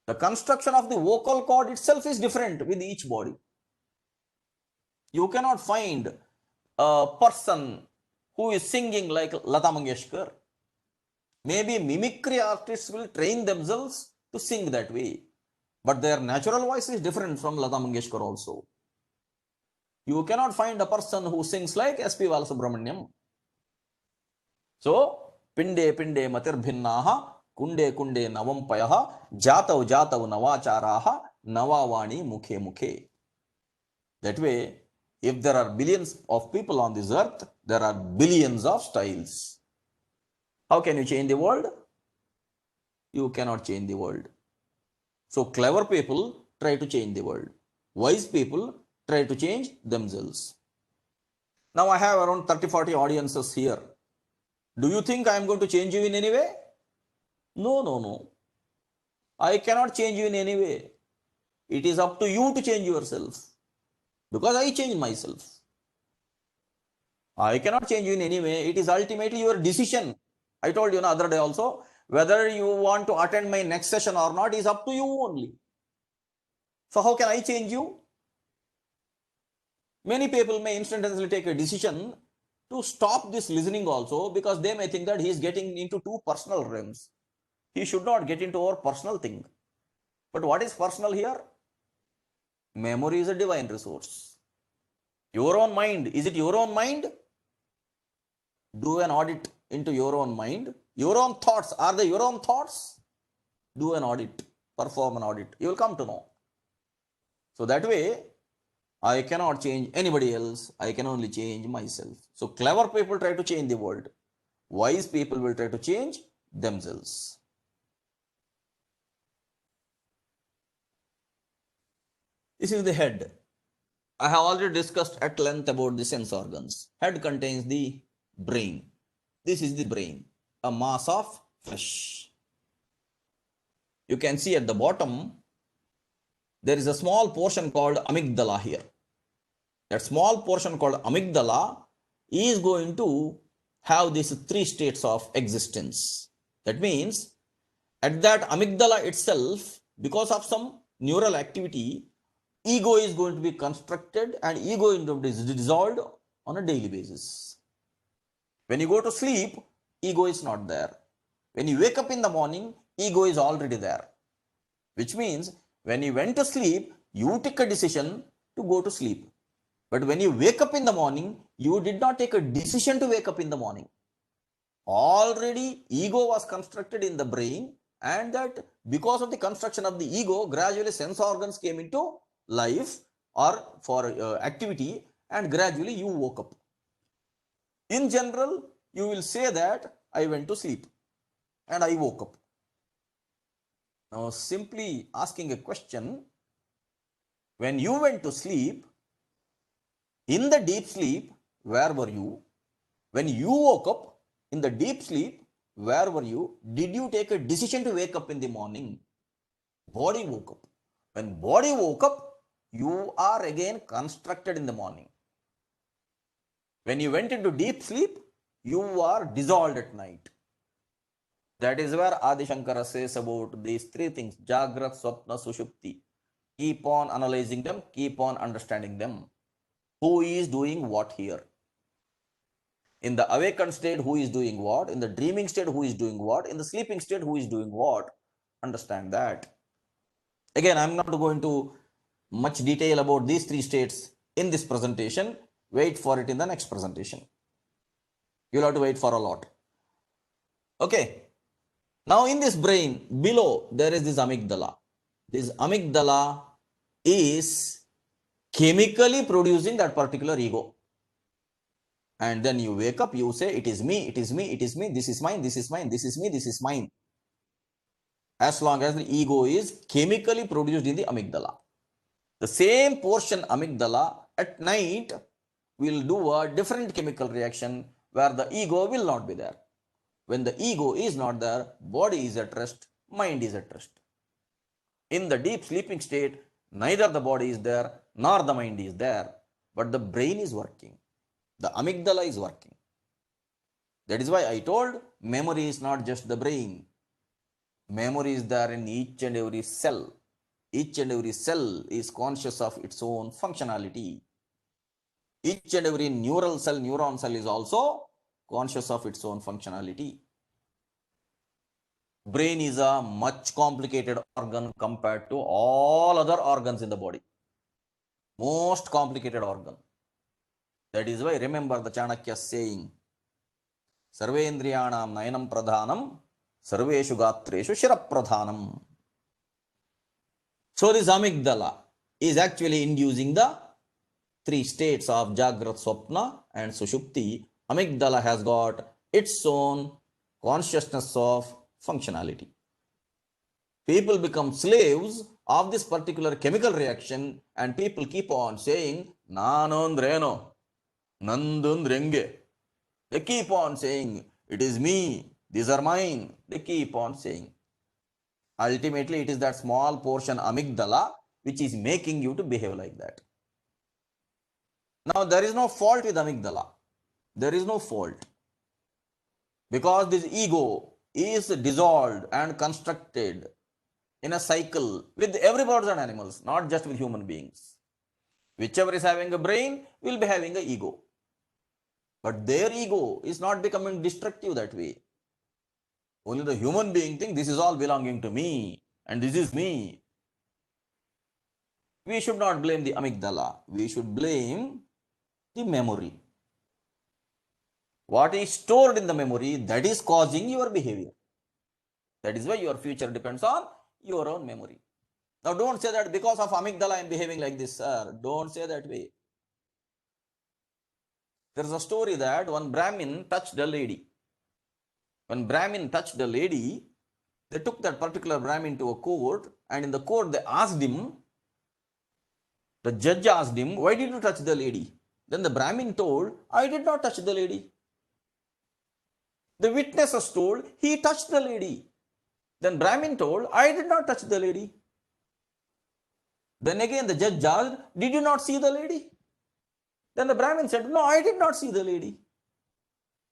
The construction of the vocal cord itself is different with each body. You cannot find a person who is singing like Lata Mangeshkar. Maybe mimicry artists will train themselves to sing that way, but their natural voice is different from Lata Mangeshkar also. You cannot find a person who sings like S.P. Balasubramaniam. So, pinde pinde matir bhinnaha, kunde kunde navampayaha, jatav jatav navacharaha, navavani mukhe mukhe. That way, if there are billions of people on this earth, there are billions of styles. How can you change the world? You cannot change the world. So clever people try to change the world. Wise people try to change themselves. Now I have around 30-40 audiences here. Do you think I am going to change you in any way? No, no, no. I cannot change you in any way. It is up to you to change yourself, because I changed myself. I cannot change you in any way. It is ultimately your decision. I told you the other day also, whether you want to attend my next session or not is up to you only. So how can I change you? Many people may instantaneously take a decision to stop this listening also, because they may think that he is getting into too personal realms. He should not get into our personal thing. But what is personal here? Memory is a divine resource. Your own mind, is it your own mind? Do an audit into your own mind. Your own thoughts, are they your own thoughts? Do an audit, perform an audit. You will come to know. So that way, I cannot change anybody else. I can only change myself. So clever people try to change the world. Wise people will try to change themselves. This is the head. I have already discussed at length about the sense organs. Head contains the brain. This is the brain, a mass of flesh. You can see at the bottom, there is a small portion called amygdala here. That small portion called amygdala is going to have these three states of existence. That means at that amygdala itself, because of some neural activity, ego is going to be constructed and ego is going to be dissolved on a daily basis. When you go to sleep, ego is not there. When you wake up in the morning, ego is already there. Which means when you went to sleep, you took a decision to go to sleep. But when you wake up in the morning, you did not take a decision to wake up in the morning. Already ego was constructed in the brain, and that because of the construction of the ego, gradually sense organs came into life or for activity, and gradually you woke up. In general, you will say that I went to sleep and I woke up. Now, simply asking a question, when you went to sleep, in the deep sleep, where were you? When you woke up in the deep sleep, where were you? Did you take a decision to wake up in the morning? Body woke up. When body woke up, you are again constructed in the morning. When you went into deep sleep, you are dissolved at night. That is where Adi Shankara says about these three things, Jagrat, Swapna, Sushupti. Keep on analyzing them, keep on understanding them. Who is doing what here? In the awakened state, who is doing what? In the dreaming state, who is doing what? In the sleeping state, who is doing what? Understand that. Again, I'm not going to much detail about these three states in this presentation. Wait for it in the next presentation. You'll have to wait for a lot. Okay. Now in this brain, below, there is this amygdala. This amygdala is chemically producing that particular ego. And then you wake up, you say, it is me, it is me, it is me, this is mine, this is mine, this is me, this is mine. As long as the ego is chemically produced in the amygdala. The same portion amygdala at night will do a different chemical reaction where the ego will not be there. When the ego is not there, body is at rest, mind is at rest. In the deep sleeping state, neither the body is there nor the mind is there, but the brain is working. The amygdala is working. That is why I told memory is not just the brain. Memory is there in each and every cell. Each and every cell is conscious of its own functionality. Each and every neuron cell is also conscious of its own functionality. Brain is a much complicated organ compared to all other organs in the body. Most complicated organ. That is why remember the Chanakya saying, Sarvendriyanam nayanam pradhanam, sarveshu gatreshu shirapradhanam. So this amygdala is actually inducing the three states of Jagrat, Swapna and Sushupti. Amygdala has got its own consciousness of functionality. People become slaves of this particular chemical reaction, and people keep on saying, Nanondreno. Nandun They keep on saying, it is me, these are mine. They keep on saying. Ultimately, it is that small portion amygdala which is making you to behave like that. Now, there is no fault with amygdala. There is no fault. Because this ego is dissolved and constructed in a cycle with every birds and animals, not just with human beings. Whichever is having a brain will be having an ego. But their ego is not becoming destructive that way. Only the human being think this is all belonging to me and this is me. We should not blame the amygdala. We should blame the memory. What is stored in the memory, that is causing your behavior. That is why your future depends on your own memory. Now, don't say that because of amygdala I am behaving like this, sir. Don't say that way. There is a story that one Brahmin touched a lady. When Brahmin touched a lady, they took that particular Brahmin to a court, and in the court they asked him, the judge asked him, why did you touch the lady? Then the Brahmin told, I did not touch the lady. The witnesses told, he touched the lady. Then Brahmin told, I did not touch the lady. Then again the judge asked, did you not see the lady? Then the Brahmin said, no, I did not see the lady.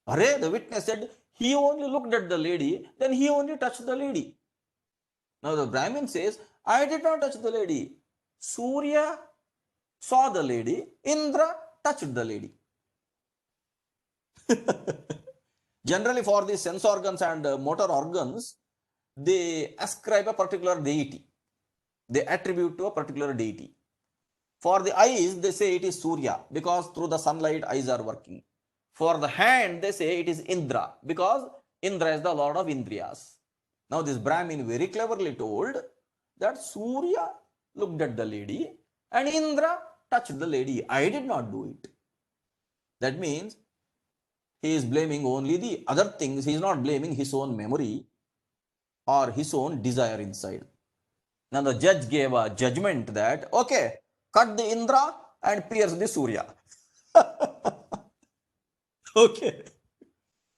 Array, the witness said, he only looked at the lady, then he only touched the lady. Now the Brahmin says, I did not touch the lady. Surya saw the lady, Indra touched the lady. Generally, for the sense organs and motor organs, they ascribe a particular deity. They attribute to a particular deity. For the eyes, they say it is Surya because through the sunlight, eyes are working. For the hand, they say it is Indra because Indra is the lord of Indriyas. Now, this Brahmin very cleverly told that Surya looked at the lady and Indra touched the lady. I did not do it. That means he is blaming only the other things. He is not blaming his own memory or his own desire inside. Now the judge gave a judgment that, okay, cut the Indra and pierce the Surya. Okay.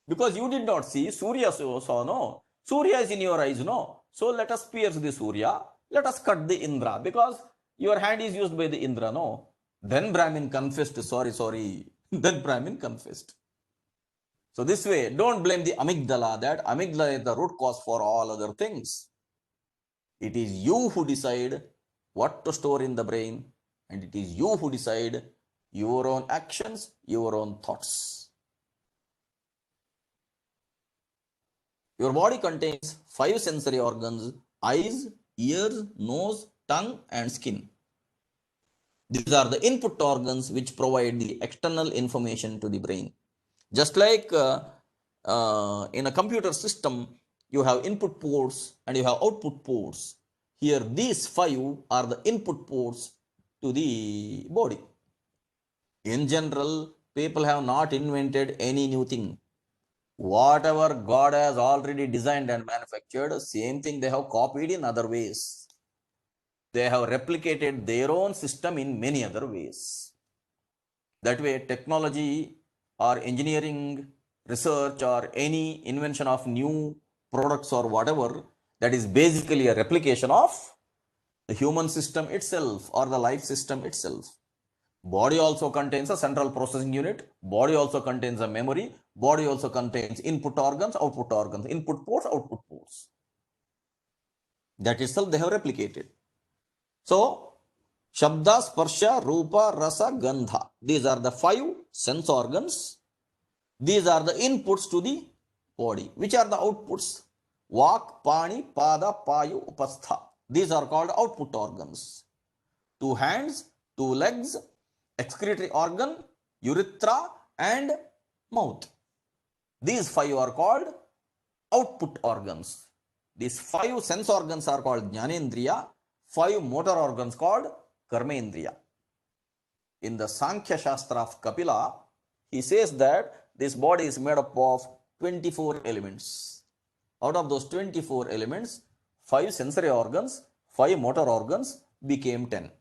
Because you did not see, Surya saw, no. Surya is in your eyes, no. So let us pierce the Surya. Let us cut the Indra because your hand is used by the Indra, no. Then Brahmin confessed, sorry. Then Brahmin confessed. So this way, don't blame the amygdala, that amygdala is the root cause for all other things. It is you who decide what to store in the brain, and it is you who decide your own actions, your own thoughts. Your body contains 5 sensory organs: eyes, ears, nose, tongue, and skin. These are the input organs which provide the external information to the brain. Just like in a computer system, you have input ports and you have output ports. Here, these 5 are the input ports to the body. In general, people have not invented any new thing. Whatever God has already designed and manufactured, same thing they have copied in other ways. They have replicated their own system in many other ways. That way, technology or engineering, research, or any invention of new products or whatever, that is basically a replication of the human system itself or the life system itself. Body also contains a central processing unit. Body also contains a memory. Body also contains input organs, output organs, input ports, output ports. That itself they have replicated. So, Shabda, Sparsha, Rupa, Rasa, Gandha. These are the 5 sense organs. These are the inputs to the body. Which are the outputs? Vak, Pani, Pada, Payu, Upastha. These are called output organs. 2 hands, 2 legs, excretory organ, urethra, and mouth. These 5 are called output organs. These 5 sense organs are called Jnanendriya. 5 motor organs called Karmendriya. In the Sankhya Shastra of Kapila, he says that this body is made up of 24 elements. Out of those 24 elements, 5 sensory organs, 5 motor organs became 10.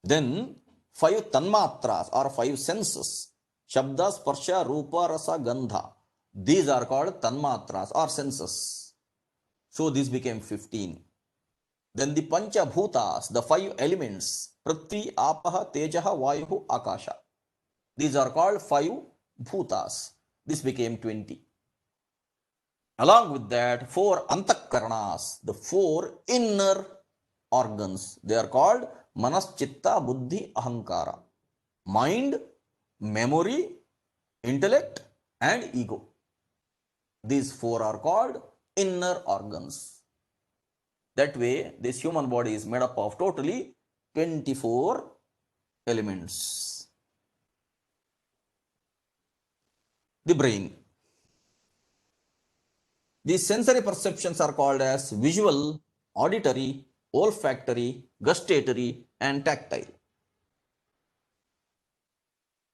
Then 5 tanmatras or 5 senses Shabda, Sparsha, Rupa, Rasa, Gandha. These are called Tanmatras or senses. So this became 15. Then the Pancha Bhutas, the 5 elements, Prithvi, Apaha, Tejaha, Vayuhu, Akasha. These are called 5 Bhutas. This became 20. Along with that, 4 Antakaranas, the 4 inner organs. They are called Manas, Chitta, Buddhi, Ahankara. Mind, memory, intellect, and ego. These 4 are called inner organs. That way, this human body is made up of totally 24 elements. The brain. These sensory perceptions are called as visual, auditory, olfactory, gustatory, and tactile.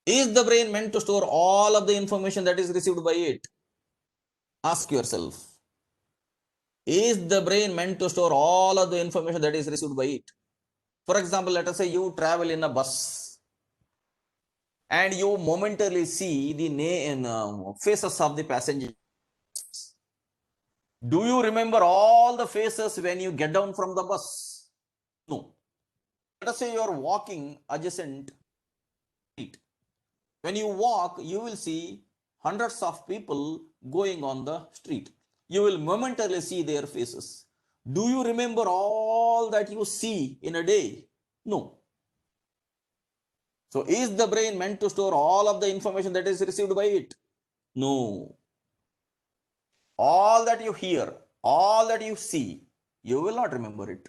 Is the brain meant to store all of the information that is received by it? Ask yourself. Is the brain meant to store all of the information that is received by it? For example, let us say you travel in a bus and you momentarily see the faces of the passengers. Do you remember all the faces when you get down from the bus? No. Let us say you are walking adjacent street. When you walk, you will see hundreds of people going on the street. You will momentarily see their faces. Do you remember all that you see in a day? No. So is the brain meant to store all of the information that is received by it? No. All that you hear, all that you see, you will not remember it.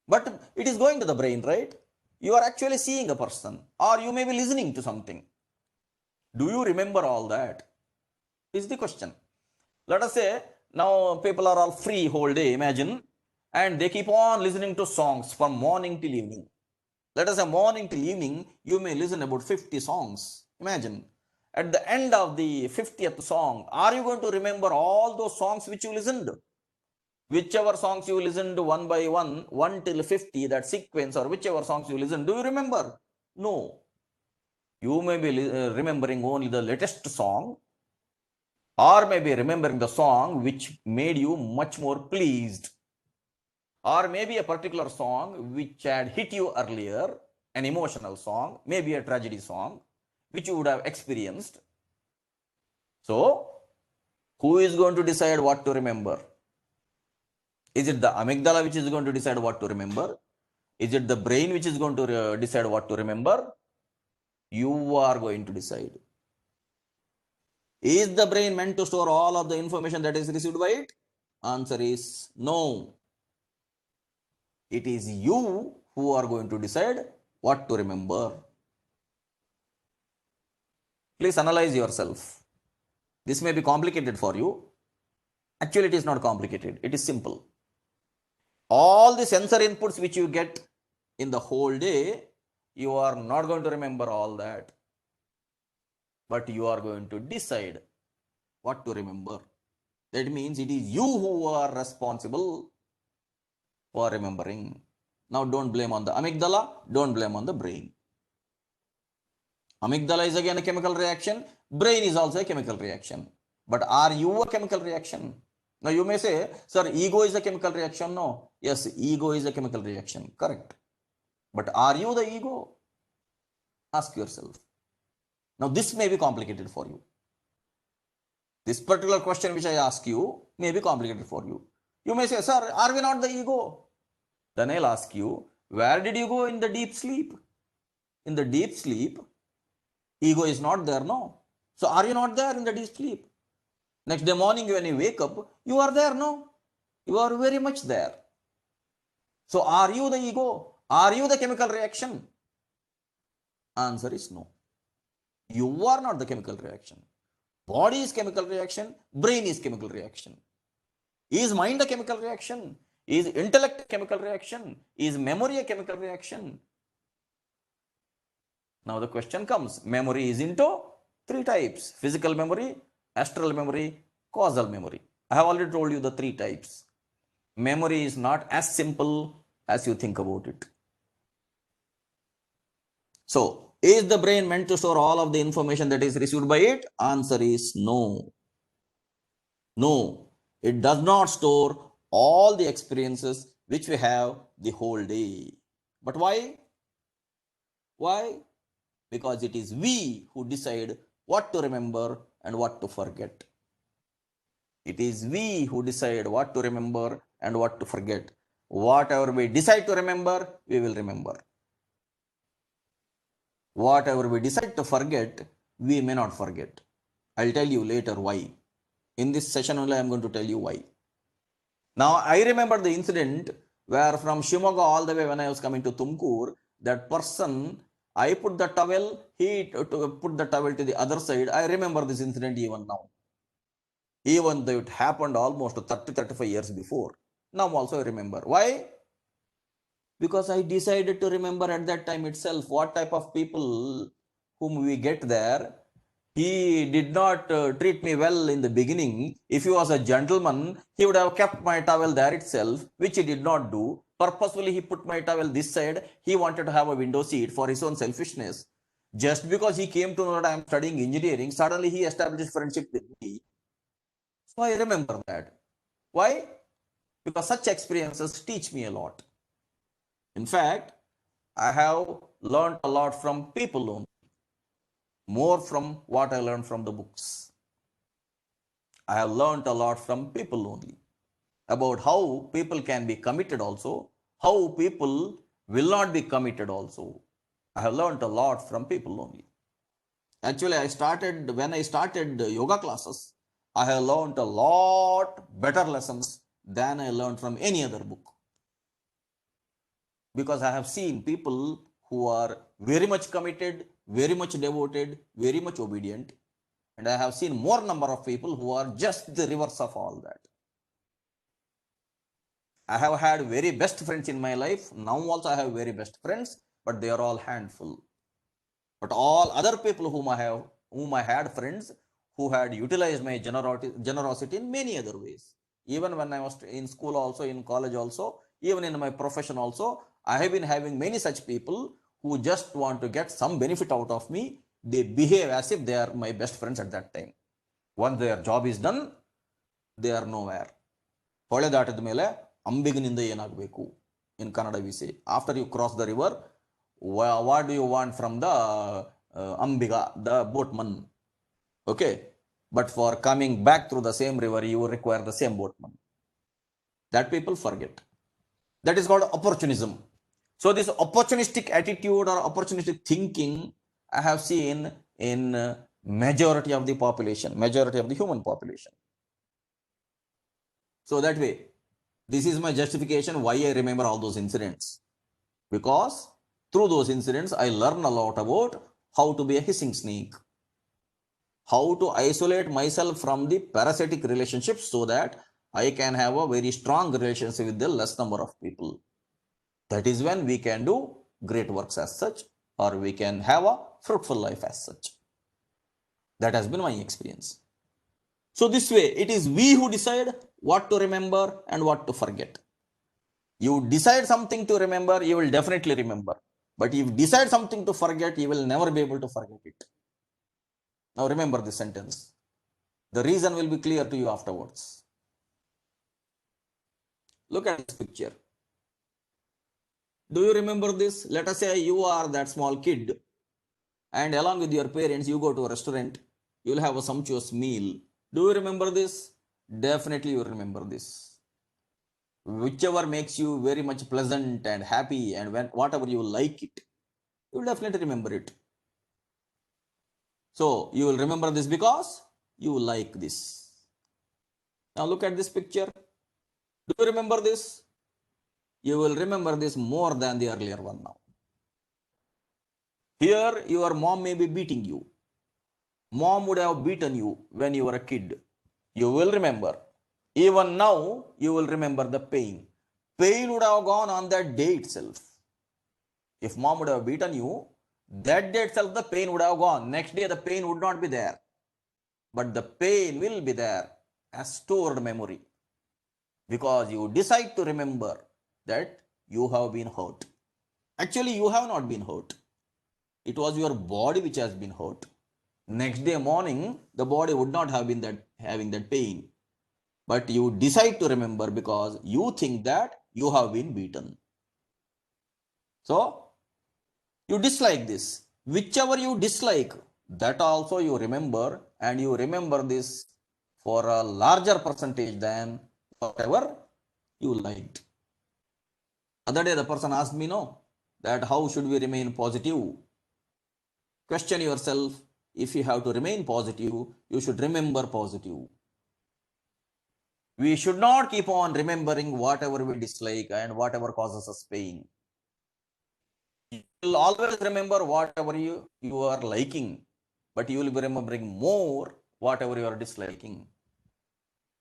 But it is going to the brain, right? You are actually seeing a person, or you may be listening to something. Do you remember all that? Is the question. Let us say now people are all free whole day, imagine, and they keep on listening to songs from morning till evening. Let us say morning till evening, you may listen about 50 songs. Imagine. At the end of the 50th song, are you going to remember all those songs which you listened? Whichever songs you listened one by one, 1 till 50, that sequence, or whichever songs you listened, do you remember? No. You may be remembering only the latest song, or maybe remembering the song which made you much more pleased, or maybe a particular song which had hit you earlier, an emotional song, maybe a tragedy song, which you would have experienced. So, who is going to decide what to remember? Is it the amygdala which is going to decide what to remember? Is it the brain which is going to decide what to remember? You are going to decide. Is the brain meant to store all of the information that is received by it? Answer is no. It is you who are going to decide what to remember. Please analyze yourself. This may be complicated for you. Actually, it is not complicated. It is simple. All the sensory inputs which you get in the whole day, you are not going to remember all that. But you are going to decide what to remember. That means it is you who are responsible for remembering. Now don't blame on the amygdala, don't blame on the brain. Amygdala is again a chemical reaction, brain is also a chemical reaction. But are you a chemical reaction? Now you may say, sir, ego is a chemical reaction. No. Yes, ego is a chemical reaction. Correct. But are you the ego? Ask yourself. Now this may be complicated for you. This particular question which I ask you may be complicated for you. You may say, sir, are we not the ego? Then I'll ask you, where did you go in the deep sleep? In the deep sleep, ego is not there, no? So are you not there in the deep sleep? Next day morning when you wake up, you are there, no? You are very much there. So are you the ego? Are you the chemical reaction? Answer is no. You are not the chemical reaction. Body is chemical reaction, brain is chemical reaction. Is mind a chemical reaction? Is intellect a chemical reaction? Is memory a chemical reaction? Now the question comes, memory is into 3 types: physical memory, astral memory, causal memory. I have already told you the 3 types. Memory is not as simple as you think about it. So, Is the brain meant to store all of the information that is received by it? Answer is no. No, it does not store all the experiences which we have the whole day. But why? Why? Because it is we who decide what to remember and what to forget. It is we who decide what to remember and what to forget. Whatever we decide to remember, we will remember. Whatever we decide to forget, we may not forget. I'll tell you later why. In this session only, I'm going to tell you why. Now, I remember the incident where from Shimoga all the way when I was coming to Tumkur, that person, I put the towel, he put the towel to the other side. I remember this incident even now. Even though it happened almost 30-35 years before. Now also I remember. Why? Because I decided to remember at that time itself what type of people whom we get there. He did not treat me well in the beginning. If he was a gentleman, he would have kept my towel there itself, which he did not do. Purposefully, he put my towel this side. He wanted to have a window seat for his own selfishness. Just because he came to know that I am studying engineering, suddenly he established friendship with me. So I remember that. Why? Because such experiences teach me a lot. In fact, I have learned a lot from people only, more from what I learned from the books. I have learned a lot from people only about how people can be committed also, how people will not be committed also. I have learned a lot from people only. Actually, when I started yoga classes, I have learned a lot better lessons than I learned from any other book. Because I have seen people who are very much committed, very much devoted, very much obedient. And I have seen more number of people who are just the reverse of all that. I have had very best friends in my life. Now also I have very best friends, but they are all handful. But all other people whom I had friends who had utilized my generosity in many other ways. Even when I was in school also, in college also, even in my profession also, I have been having many such people who just want to get some benefit out of me. They behave as if they are my best friends at that time. Once their job is done, they are nowhere. ಹೊಳೆ ದಾಟಿದ ಮೇಲೆ ಅಂಬಿಗನಿಂದ ಏನಾಗಬೇಕು in Kannada we say. After you cross the river, what do you want from the Ambiga, the boatman? Okay. But for coming back through the same river, you require the same boatman. That people forget. That is called opportunism. So this opportunistic attitude or opportunistic thinking I have seen in majority of the population, majority of the human population. So that way, this is my justification why I remember all those incidents. Because through those incidents, I learn a lot about how to be a hissing snake, how to isolate myself from the parasitic relationships so that I can have a very strong relationship with the less number of people. That is when we can do great works as such, or we can have a fruitful life as such. That has been my experience. So this way, it is we who decide what to remember and what to forget. You decide something to remember, you will definitely remember. But if you decide something to forget, you will never be able to forget it. Now remember this sentence. The reason will be clear to you afterwards. Look at this picture. Do you remember this? Let us say you are that small kid and along with your parents, you go to a restaurant. You will have a sumptuous meal. Do you remember this? Definitely you remember this. Whichever makes you very much pleasant and happy, and whatever you like it, you will definitely remember it. So you will remember this because you like this. Now look at this picture. Do you remember this? You will remember this more than the earlier one now. Here your mom may be beating you. Mom would have beaten you when you were a kid. You will remember. Even now, you will remember the pain. Pain would have gone on that day itself. If mom would have beaten you, that day itself the pain would have gone. Next day the pain would not be there. But the pain will be there as stored memory. Because you decide to remember that you have been hurt. Actually, you have not been hurt. it was your body which has been hurt. Next day morning, the body would not have been having that pain. But you decide to remember because you think that you have been beaten. So, you dislike this. Whichever you dislike, that also you remember, and you remember this for a larger percentage than whatever you liked. Other day, the person asked me, no, that how should we remain positive? Question yourself. If you have to remain positive, you should remember positive. We should not keep on remembering whatever we dislike and whatever causes us pain. You will always remember whatever you are liking, but you will be remembering more whatever you are disliking.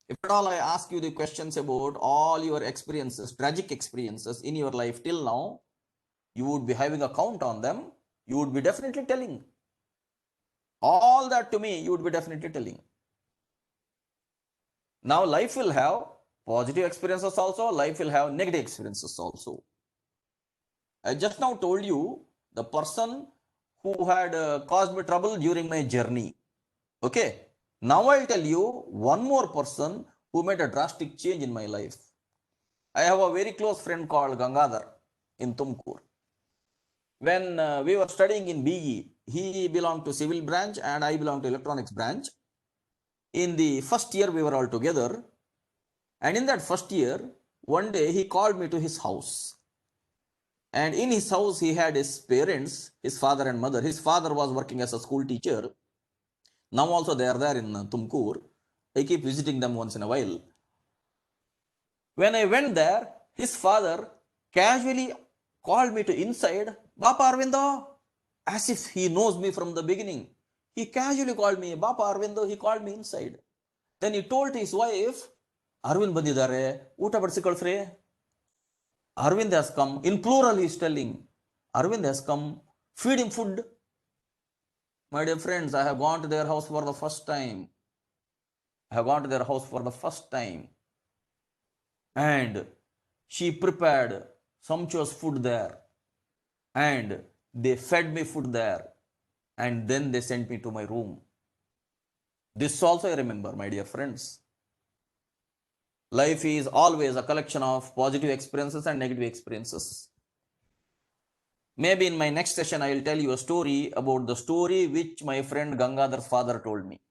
If at all I ask you the questions about all your experiences, tragic experiences in your life till now, you would be having a count on them. You would be definitely telling. All that to me, you would be definitely telling. Now life will have positive experiences also, life will have negative experiences also. I just now told you the person who had caused me trouble during my journey. Okay. Now I'll tell you one more person who made a drastic change in my life. I have a very close friend called Gangadhar in Tumkur. When we were studying in BE, he belonged to civil branch and I belonged to electronics branch. In the first year, we were all together. And in that first year, one day he called me to his house. And in his house, he had his parents, his father and mother. His father was working as a school teacher. Now also they are there in Tumkur. I keep visiting them once in a while. When I went there, his father casually called me to inside, Bapa Arvindo, as if he knows me from the beginning. He casually called me, Bapa Arvindo, he called me inside. Then he told his wife, Arvind bandidare, uta badsikalsre. Arvind has come. In plural, he is telling, Arvind has come. Feed him food. My dear friends, I have gone to their house for the first time. And she prepared sumptuous food there. And they fed me food there. And then they sent me to my room. This also I remember, my dear friends. Life is always a collection of positive experiences and negative experiences. Maybe in my next session, I will tell you a story about the story which my friend Gangadhar's father told me.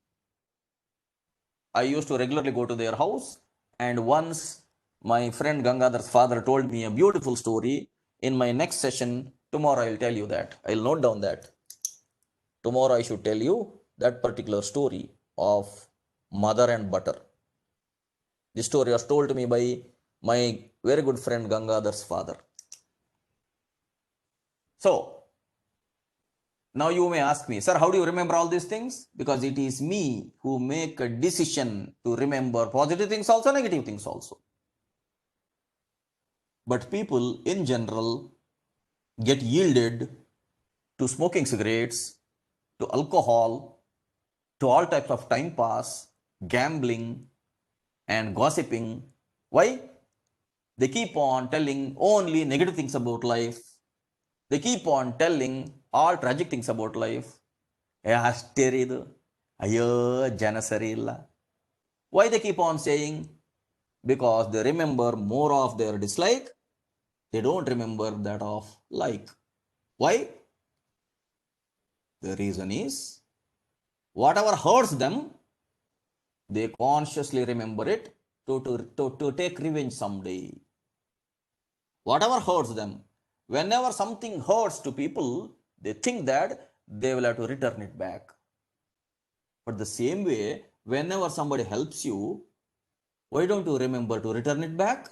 I used to regularly go to their house, and once my friend Gangadhar's father told me a beautiful story. In my next session, tomorrow I will tell you that. I will note down that. Tomorrow I should tell you that particular story of mother and butter. This story was told to me by my very good friend Gangadhar's father. So, now you may ask me, sir, how do you remember all these things? Because it is me who make a decision to remember positive things also, negative things also. But people in general get yielded to smoking cigarettes, to alcohol, to all types of time pass, gambling, and gossiping. Why? They keep on telling only negative things about life. They keep on telling all tragic things about life. Why they keep on saying? Because they remember more of their dislike. They don't remember that of like. Why? The reason is, whatever hurts them, they consciously remember it to take revenge someday. Whatever hurts them, whenever something hurts to people, they think that they will have to return it back. But the same way, whenever somebody helps you, why don't you remember to return it back?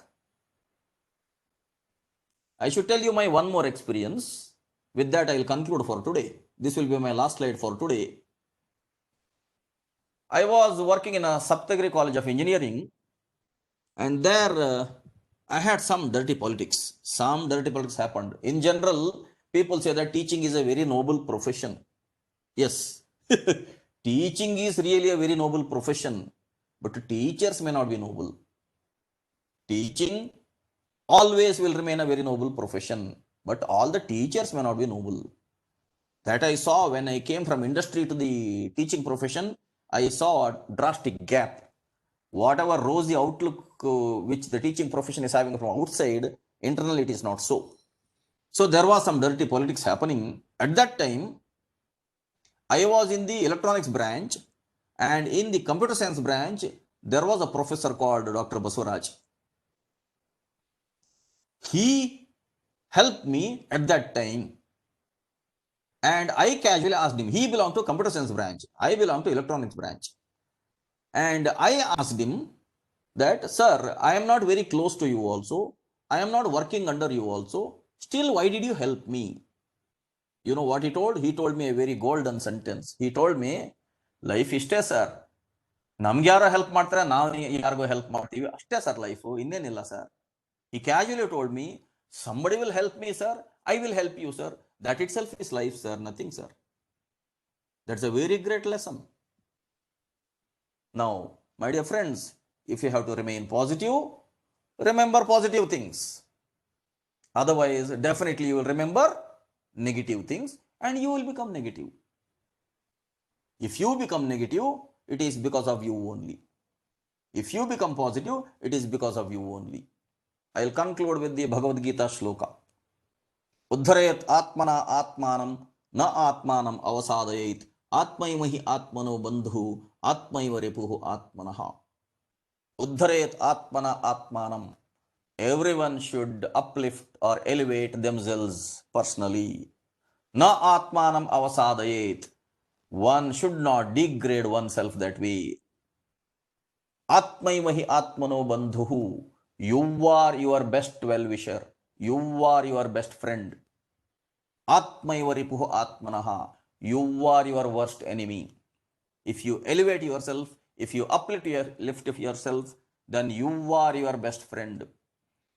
I should tell you my one more experience. With that, I will conclude for today. This will be my last slide for today. I was working in a Saptagiri College of Engineering, and there I had some dirty politics. Some dirty politics happened. In general, people say that teaching is a very noble profession. Yes, teaching is really a very noble profession, but teachers may not be noble. Teaching always will remain a very noble profession, but all the teachers may not be noble. That I saw when I came from industry to the teaching profession. I saw a drastic gap. Whatever rosy outlook which the teaching profession is having from outside, internally it is not so. So there was some dirty politics happening. At that time, I was in the electronics branch, and in the computer science branch, there was a professor called Dr. Baswaraj. He helped me at that time, and I casually asked him. He belonged to computer science branch. I belong to electronics branch. And I asked him that, sir, I am not very close to you also. I am not working under you also. Still, why did you help me? You know what he told? He told me a very golden sentence. He told me, life ಇಷ್ಟೇ sir, ನಮ್ಗೆ ಯಾರೋ help ಮಾಡ್ತಾರೆ, ನಾವು ಯಾರಿಗೋ help ಮಾಡ್ತೀವಿ, ಅಷ್ಟೇ sir life, ಇನ್ನೇನಿಲ್ಲ sir. He casually told me, somebody will help me, sir. I will help you, sir. That itself is life, sir. Nothing, sir. That's a very great lesson. Now, my dear friends, if you have to remain positive, remember positive things. Otherwise, definitely you will remember negative things and you will become negative. If you become negative, it is because of you only. If you become positive, it is because of you only. I will conclude with the Bhagavad Gita shloka. Uddharayat atmana atmanam na atmanam avasadayit atmaimahi atmano bandhu atmaiva repuhu atmanaha. Uddharayat atmana atmanam. Everyone should uplift or elevate themselves personally. Na atmanam avasadayet. One should not degrade oneself that way. Atmaimahi atmano bandhuhu. You are your best well-wisher. You are your best friend. Atmaiva ripuhu atmanaha. You are your worst enemy. If you elevate yourself, if you lift yourself, then you are your best friend.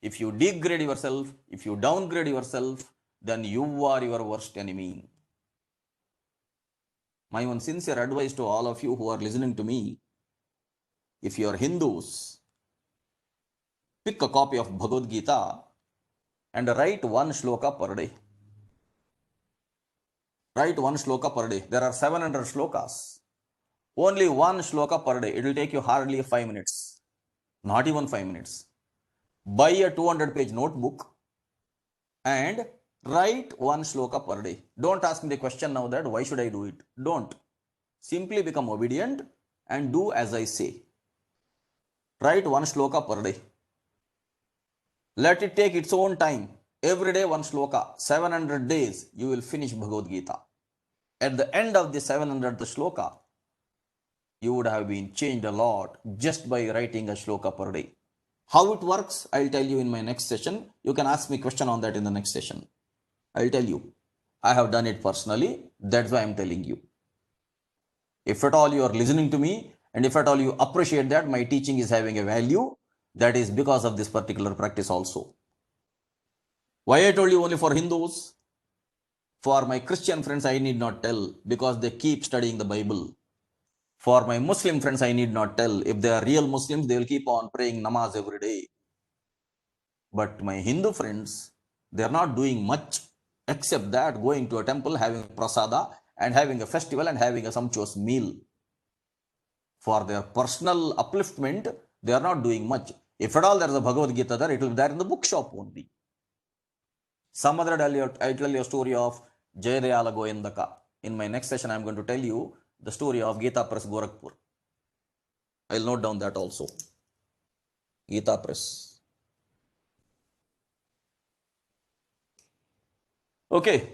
If you degrade yourself, if you downgrade yourself, then you are your worst enemy. My one sincere advice to all of you who are listening to me, if you are Hindus, pick a copy of Bhagavad Gita and write one shloka per day. Write one shloka per day. There are 700 shlokas. Only one shloka per day. It will take you hardly 5 minutes. Not even 5 minutes. Buy a 200-page notebook and write one shloka per day. Don't ask me the question now that why should I do it? Don't. Simply become obedient and do as I say. Write one shloka per day. Let it take its own time. Every day one shloka. 700 days you will finish Bhagavad Gita. At the end of the 700th shloka, you would have been changed a lot just by writing a shloka per day. How it works, I'll tell you in my next session. You can ask me a question on that in the next session. I'll tell you. I have done it personally. That's why I'm telling you. If at all you are listening to me, and if at all you appreciate that my teaching is having a value, that is because of this particular practice also. Why I told you only for Hindus? For my Christian friends, I need not tell, because they keep studying the Bible. For my Muslim friends, I need not tell. If they are real Muslims, they will keep on praying namaz every day. But my Hindu friends, they are not doing much except that going to a temple, having prasada, and having a festival, and having a sumptuous meal. For their personal upliftment, they are not doing much. If at all there is a Bhagavad Gita there, it will be there in the bookshop only. Some other day, I tell you a story of Jayadayala Goyandaka. In my next session, I am going to tell you the story of Gita Press Gorakhpur. I will note down that also. Gita Press. Okay,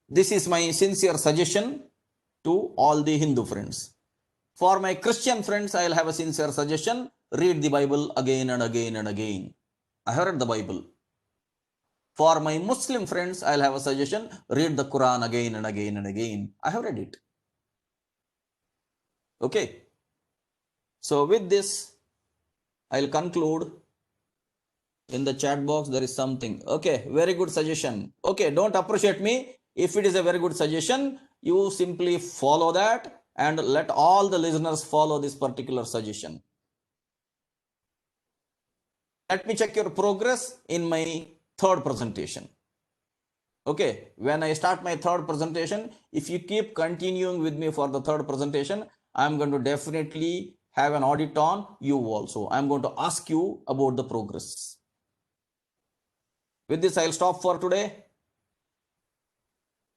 this is my sincere suggestion to all the Hindu friends. For my Christian friends, I will have a sincere suggestion. Read the Bible again and again and again. I have read the Bible. For my Muslim friends, I will have a suggestion. Read the Quran again and again and again. I have read it. Okay. So with this, I will conclude. In the chat box, there is something. Okay, very good suggestion. Okay, don't appreciate me. If it is a very good suggestion, you simply follow that and let all the listeners follow this particular suggestion. Let me check your progress in my third presentation. Okay, when I start my third presentation, if you keep continuing with me for the third presentation, I'm going to definitely have an audit on you also. I'm going to ask you about the progress. With this, I'll stop for today.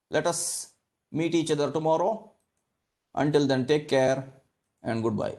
Let us meet each other tomorrow. Until then, take care and goodbye.